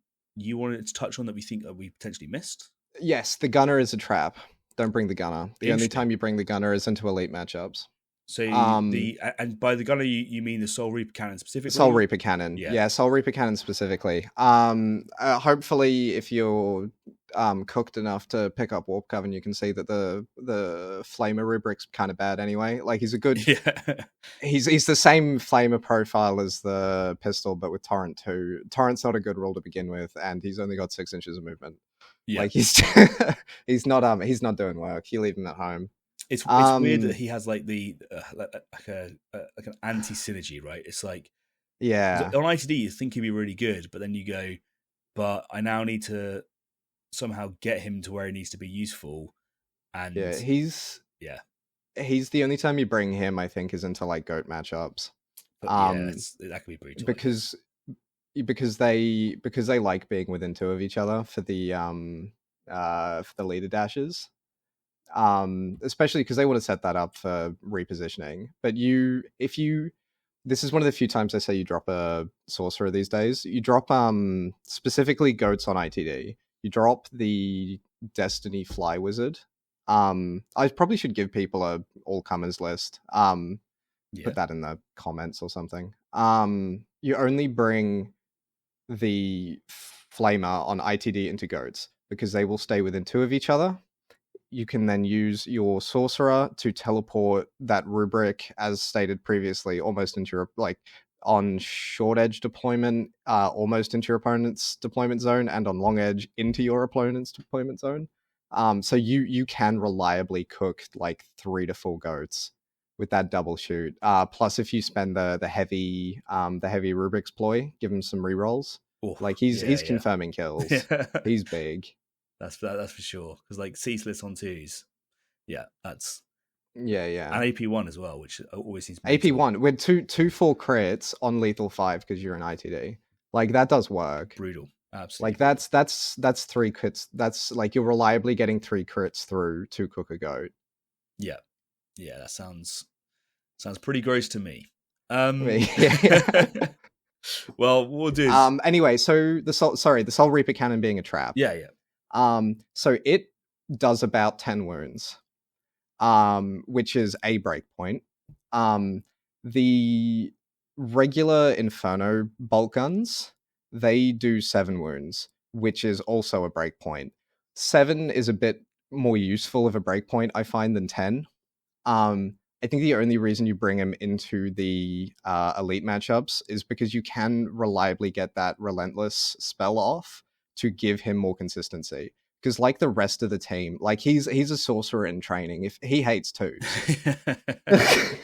wanted to touch on that we think that we potentially missed? Yes, the gunner is a trap. Don't bring the gunner. The only time you bring the gunner is into elite matchups. So and by the gunner you mean the Soul Reaper cannon specifically? Soul Reaper cannon. Yeah, Soul Reaper cannon specifically. Hopefully if you're cooked enough to pick up Warpcoven, you can see that the flamer rubric's kind of bad anyway. Like he's a good Yeah. he's the same flamer profile as the pistol, but with Torrent 2. Torrent's not a good rule to begin with, and he's only got 6 inches of movement. Yeah. Like he's he's not doing work. You leave him at home. It's weird that he has like the like an anti synergy, right? It's like yeah, on ITD you think he'd be really good, but then you go, but I now need to somehow get him to where he needs to be useful. And yeah, he's the only time you bring him, I think, is into like goat matchups. But that could be brutal because they like being within 2 of each other for the leader dashes. Especially because they want to set that up for repositioning. But this is one of the few times I say you drop a sorcerer these days. You drop specifically goats on ITD. You drop the Destiny Fly Wizard. I probably should give people a all comers list. Put that in the comments or something. You only bring the flamer on ITD into goats because they will stay within 2 of each other. You can then use your sorcerer to teleport that rubric, as stated previously, almost into your, like, on short edge deployment, almost into your opponent's deployment zone, and on long edge into your opponent's deployment zone. So you can reliably cook like 3 to 4 goats with that double shoot. Plus, if you spend the heavy rubric's ploy, give him some rerolls. Like he's confirming kills. He's big. That's for sure. Because like ceaseless on 2s, that's and AP1 as well, which always seems AP1 with two full crits on lethal 5 because you're an ITD. Like that does work. Brutal, absolutely. Like that's 3 crits. That's like you're reliably getting 3 crits through to cook a goat. Yeah, that sounds pretty gross to me. Well, we'll do. Anyway, so the Soul Reaper cannon being a trap. Yeah. So it does about 10 wounds, which is a breakpoint. The regular Inferno bolt guns, they do 7 wounds, which is also a breakpoint. 7 is a bit more useful of a breakpoint, I find, than 10. I think the only reason you bring him into the elite matchups is because you can reliably get that Relentless spell off to give him more consistency. Because like the rest of the team, like he's a sorcerer in training. If he hates 2s,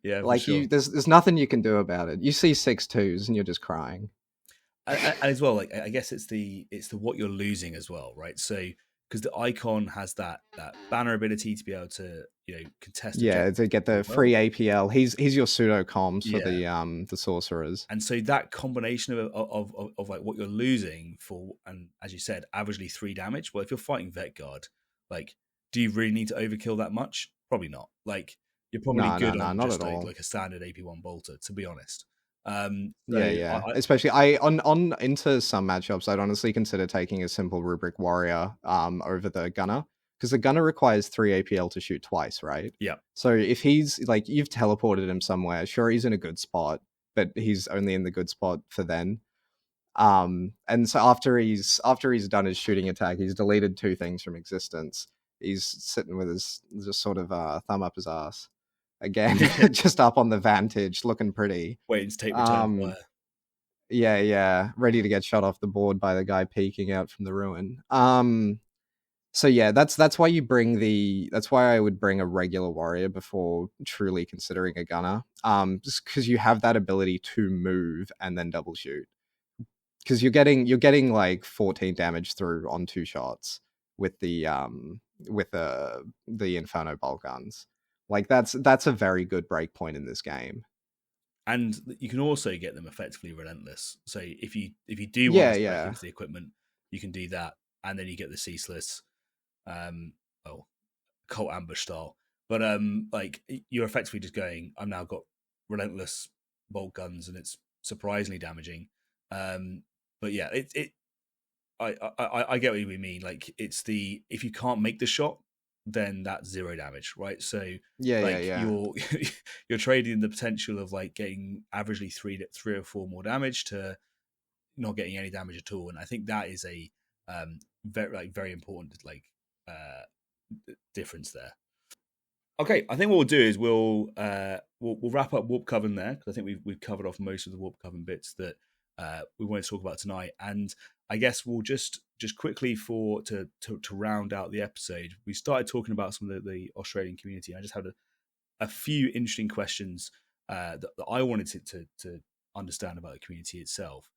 yeah, like sure. there's nothing you can do about it. You see 6 2s and you're just crying. And as well, like I guess it's the what you're losing as well, right? So because the icon has that banner ability to be able to contest. Yeah, to get the free APL. He's your pseudo comms for the sorcerers. And so that combination of like what you're losing for, and as you said, averagely 3 damage. Well, if you're fighting Vet Guard, like, do you really need to overkill that much? Probably not. Like, you're probably good on just like a standard AP1 bolter, to be honest. Especially on into some matchups, I'd honestly consider taking a simple rubric warrior over the gunner, because the gunner requires 3 APL to shoot twice, right? Yeah. So if he's like, you've teleported him somewhere, sure, he's in a good spot, but he's only in the good spot for then. And so after he's done his shooting attack, he's deleted 2 things from existence. He's sitting with his just sort of thumb up his ass. Again, just up on the vantage, looking pretty. Waiting to take return fire. Yeah, ready to get shot off the board by the guy peeking out from the ruin. So yeah, that's why I would bring a regular warrior before truly considering a gunner. Just because you have that ability to move and then double shoot. Because you're getting like 14 damage through on 2 shots with the Inferno bolt guns. Like that's a very good break point in this game. And you can also get them effectively relentless. So if you do want to spec into the equipment, you can do that, and then you get the ceaseless, cult ambush style. But like you're effectively just going, I've now got relentless bolt guns, and it's surprisingly damaging. But yeah, I get what you mean. Like it's if you can't make the shot, then that's 0 damage, right? So you're trading the potential of like getting averagely 3 or 4 more damage to not getting any damage at all, and I think that is a very important difference there. Okay, I think what we'll do is we'll wrap up Warpcoven there, because I think we've covered off most of the Warpcoven bits that we want to talk about tonight. And I guess we'll just quickly to round out the episode. We started talking about some of the Australian community. I just had a few interesting questions that I wanted to understand about the community itself.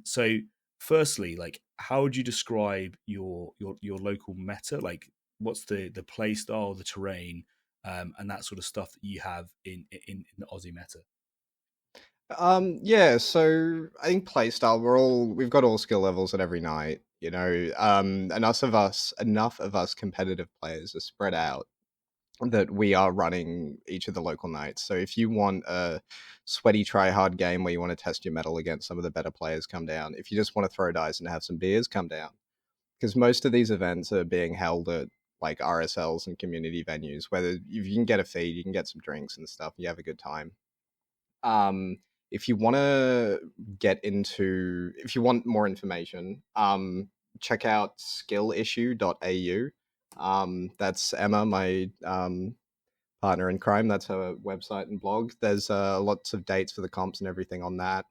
So firstly, like, how would you describe your local meta? Like, what's the play style, the terrain, and that sort of stuff that you have in the Aussie meta? Yeah, so I think playstyle, we've got all skill levels at every night, enough of us competitive players are spread out that we are running each of the local nights. So if you want a sweaty try hard game where you want to test your mettle against some of the better players, come down. If you just want to throw dice and have some beers, come down. Because most of these events are being held at like RSLs and community venues, whether you can get a feed, you can get some drinks and stuff, you have a good time. If you want if you want more information, check out skillissue.au. That's Emma, my partner in crime. That's her website and blog. There's lots of dates for the comps and everything on that,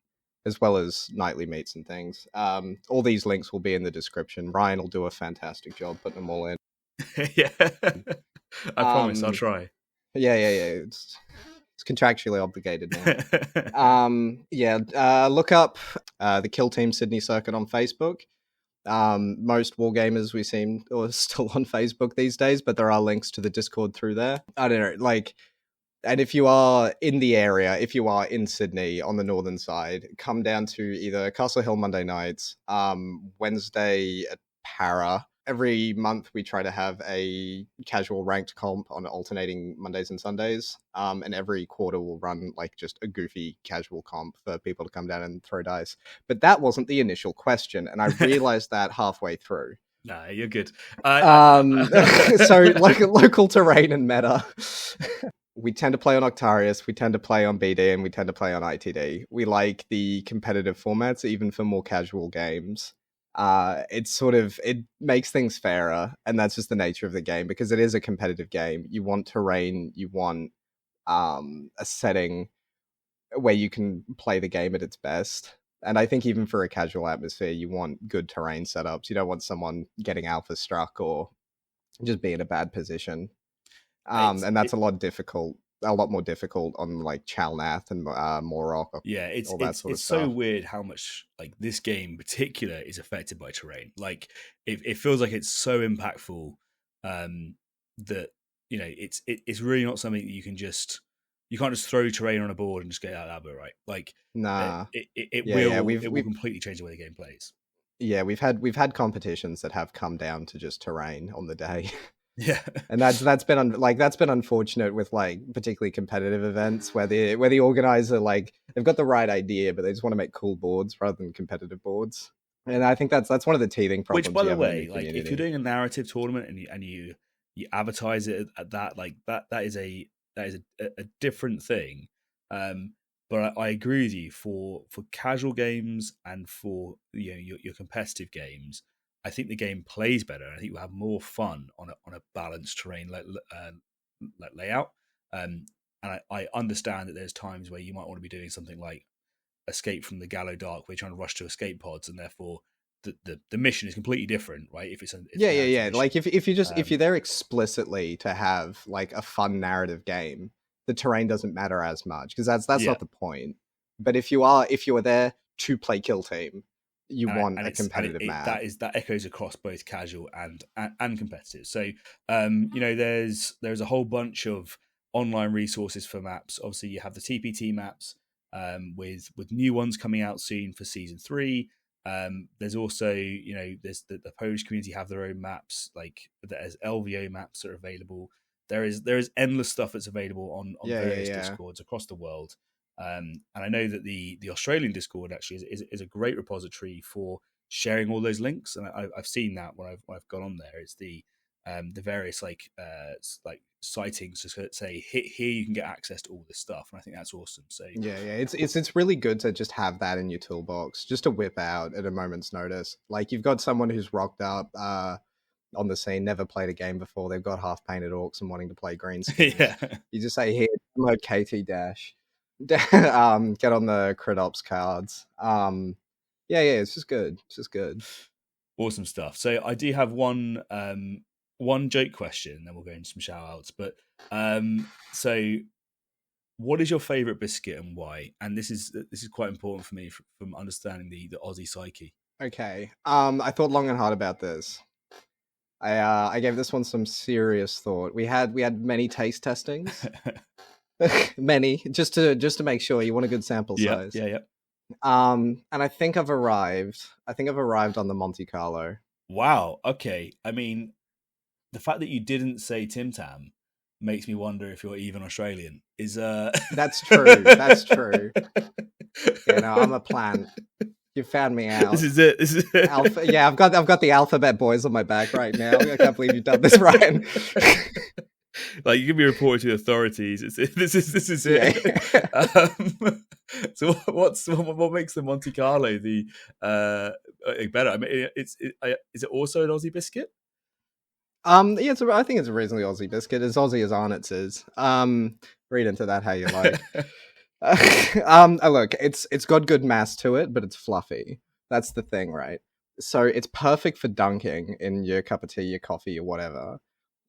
as well as nightly meets and things. All these links will be in the description. Ryan will do a fantastic job putting them all in. Yeah, I promise I'll try. Yeah. It's contractually obligated now. Look up the Kill Team Sydney Circuit on Facebook. Most wargamers we seem are still on Facebook these days, but there are links to the Discord through there. I don't know, like, and if you are in the area, if you are in Sydney on the northern side, come down to either Castle Hill Monday nights, Wednesday at Para. Every month we try to have a casual ranked comp on alternating Mondays and Sundays. And every quarter we'll run like just a goofy casual comp for people to come down and throw dice. But that wasn't the initial question, and I realized that halfway through. Nah, you're good. So like local terrain and meta. We tend to play on Octarius, we tend to play on BD, and we tend to play on ITD. We like the competitive formats, even for more casual games. It makes things fairer, and that's just the nature of the game, because it is a competitive game. You want terrain, you want a setting where you can play the game at its best. And I think even for a casual atmosphere, you want good terrain setups. You don't want someone getting alpha struck or just be in a bad position. And that's a lot more difficult on like Chalnath and Morrock. Yeah, it's so weird how much like this game in particular is affected by terrain. Like it feels like it's so impactful that it's really not something that you can't just throw terrain on a board and just get out of that, right? Like nah, it will completely change the way the game plays. Yeah, we've had competitions that have come down to just terrain on the day. Yeah, and that's been unfortunate with like particularly competitive events where the organizer, like, they've got the right idea, but they just want to make cool boards rather than competitive boards. And I think that's one of the teething problems. Which, by the way, like if you're doing a narrative tournament and you advertise it at that, like that is a different thing. But I agree with you, for casual games and for your competitive games, I think the game plays better. I think you have more fun on a balanced terrain layout. And I understand that there's times where you might want to be doing something like Escape from the Gallow Dark, where you're trying to rush to escape pods, and therefore the mission is completely different, right? If it's yeah. Like if you're there explicitly to have like a fun narrative game, the terrain doesn't matter as much, because that's not the point. But if you are there to play Kill Team, you want a competitive map. That echoes across both casual and competitive. So there's a whole bunch of online resources for maps. Obviously you have the TPT maps, with new ones coming out soon for season 3. There's also there's the Polish community have their own maps, like there's LVO maps that are available. There is endless stuff that's available on various Discords across the world. And I know that the Australian Discord actually is a great repository for sharing all those links, and I've seen that when I've gone on there. It's the the various like sightings to say here you can get access to all this stuff, and I think that's awesome. So yeah, it's really good to just have that in your toolbox, just to whip out at a moment's notice. Like you've got someone who's rocked up on the scene, never played a game before, they've got half painted orcs and wanting to play green skins. yeah, You just say, here, download KT Dash, get on the crit ops cards. Yeah, it's just good. It's just good. Awesome stuff. So I do have one joke question, then we'll go into some shout outs. But so what is your favorite biscuit and why? And this is quite important for me from understanding the Aussie psyche. Okay. I thought long and hard about this. I gave this one some serious thought. We had many taste testings. Many, just to make sure. You want a good sample size. Yeah. And I think I've arrived on the Monte Carlo. Wow. Okay. I mean, the fact that you didn't say Tim Tam makes me wonder if you're even Australian. That's true. That's true. I'm a plant. You found me out. This is it. Alpha. Yeah, I've got the alphabet boys on my back right now. I can't believe you've done this, Ryan. Like you can be reported to the authorities. This is it. Yeah. So what makes the Monte Carlo the better? I mean, is it also an Aussie biscuit? Yeah, I think it's a reasonably Aussie biscuit, as Aussie as Arnott's is. Read into that how you like. Look, it's got good mass to it, but it's fluffy. That's the thing, right? So it's perfect for dunking in your cup of tea, your coffee, or whatever.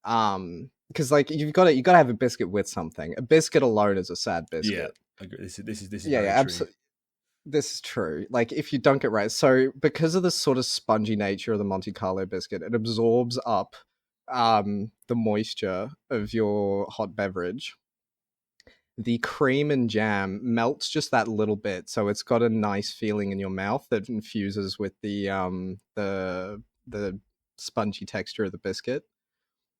Because like you got to have a biscuit with something. A biscuit alone is a sad biscuit. Yeah, I agree. This is yeah, absolutely. This is true. Like if you dunk it right, so because of the sort of spongy nature of the Monte Carlo biscuit, it absorbs up the moisture of your hot beverage. The cream and jam melts just that little bit, so it's got a nice feeling in your mouth that infuses with the spongy texture of the biscuit,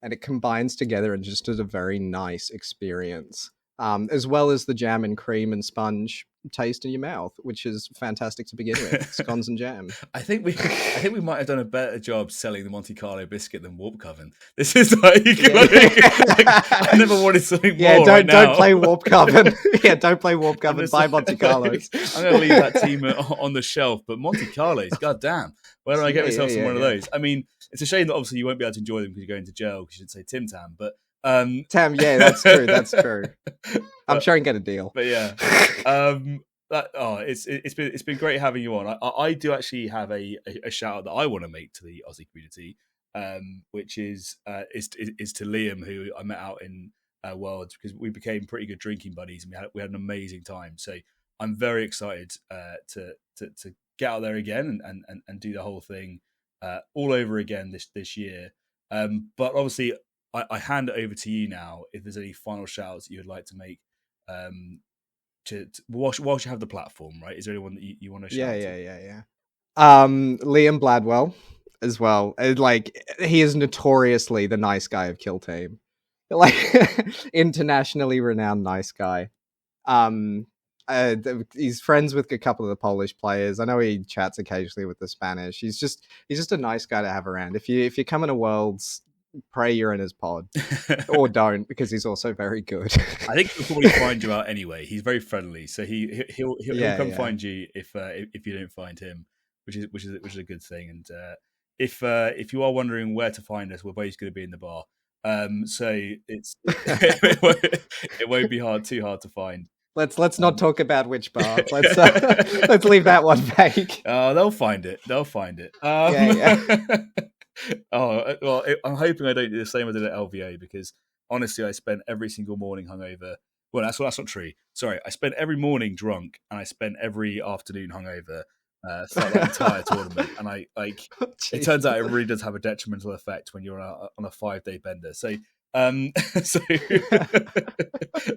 and it combines together and just is a very nice experience. As well as the jam and cream and sponge taste in your mouth, which is fantastic to begin with. Scones and jam. I think we might have done a better job selling the Monte Carlo biscuit than Warpcoven. This is like I never wanted something more. Don't play Warpcoven. Yeah, don't play Warpcoven. Buy Monte Carlos. I'm going to leave that team on the shelf, but Monte Carlos, goddamn, where do I get myself some one of those? I mean, it's a shame that obviously you won't be able to enjoy them because you're going to jail because you didn't say Tim Tam, but. Tam, yeah, that's true. That's true. I'm sure I can get a deal. But yeah, it's been great having you on. I do actually have a shout out that I want to make to the Aussie community, which is to Liam, who I met out in Worlds because we became pretty good drinking buddies and we had an amazing time. So I'm very excited to get out there again and do the whole thing all over again this year. But obviously. I hand it over to you now. If there's any final shouts that you would like to make, whilst you have the platform, right? Is there anyone that you want to shout? Yeah. Liam Bladwell as well. Like he is notoriously the nice guy of Kill Team, like internationally renowned nice guy. He's friends with a couple of the Polish players. I know he chats occasionally with the Spanish. He's just a nice guy to have around. If you come into Worlds. Pray you're in his pod, or don't, because he's also very good. I think he'll probably find you out anyway. He's very friendly, so he'll come find you if you don't find him, which is a good thing. And if you are wondering where to find us, we're both going to be in the bar. So it won't be too hard to find. Let's not talk about which bar. Let's leave that one vague. Oh, they'll find it. Oh, well, I'm hoping I don't do the same I did at LVA because honestly, I spent every single morning hungover. Well, that's not true. Sorry, I spent every morning drunk and I spent every afternoon hungover throughout the entire tournament. And it turns out it really does have a detrimental effect when you're on a 5-day bender. So,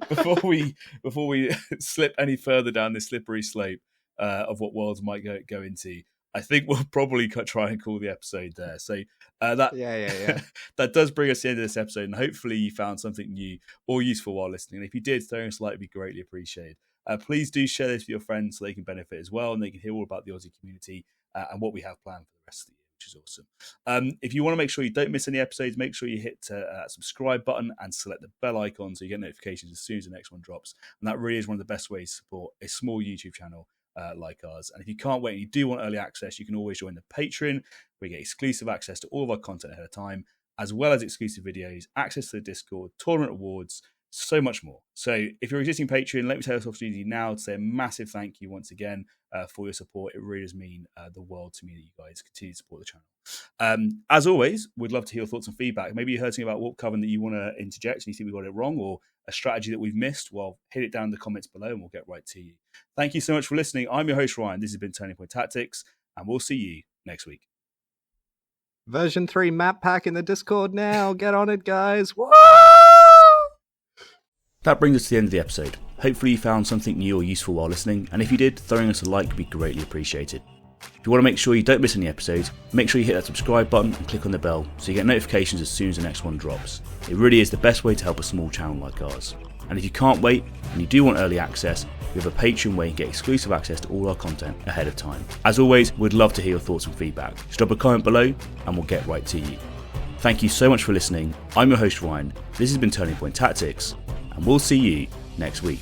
before we slip any further down this slippery slope of what Worlds might go into. I think we'll probably try and call the episode there. So that does bring us to the end of this episode, and hopefully you found something new or useful while listening. And if you did, throwing us a like would be greatly appreciated. Please do share this with your friends so they can benefit as well, and they can hear all about the Aussie community and what we have planned for the rest of the year. which is awesome. If you want to make sure you don't miss any episodes, make sure you hit that subscribe button and select the bell icon so you get notifications as soon as the next one drops. And that really is one of the best ways to support a small YouTube channel like ours. And if you can't wait and you do want early access, you can always join the Patreon, where you get exclusive access to all of our content ahead of time, as well as exclusive videos, access to the Discord, tournament awards, so much more. So if you're an existing Patreon, let me take this opportunity now to say a massive thank you once again for your support. It really does mean the world to me that you guys continue to support the channel. As always, we'd love to hear your thoughts and feedback. Maybe you heard something about Warpcoven that you want to interject and you think we got it wrong, or a strategy that we've missed. Well, hit it down in the comments below and we'll get right to you. Thank you so much for listening. I'm your host, Ryan. This has been Turning Point Tactics, and we'll see you next week. Version 3 map pack in the Discord now. Get on it, guys. Woo! That brings us to the end of the episode. Hopefully you found something new or useful while listening, and if you did, throwing us a like would be greatly appreciated. If you want to make sure you don't miss any episodes, make sure you hit that subscribe button and click on the bell so you get notifications as soon as the next one drops. It really is the best way to help a small channel like ours. And if you can't wait and you do want early access, we have a Patreon where you can get exclusive access to all our content ahead of time. As always, we'd love to hear your thoughts and feedback. Just drop a comment below and we'll get right to you. Thank you so much for listening. I'm your host, Ryan. This has been Turning Point Tactics, and we'll see you next week.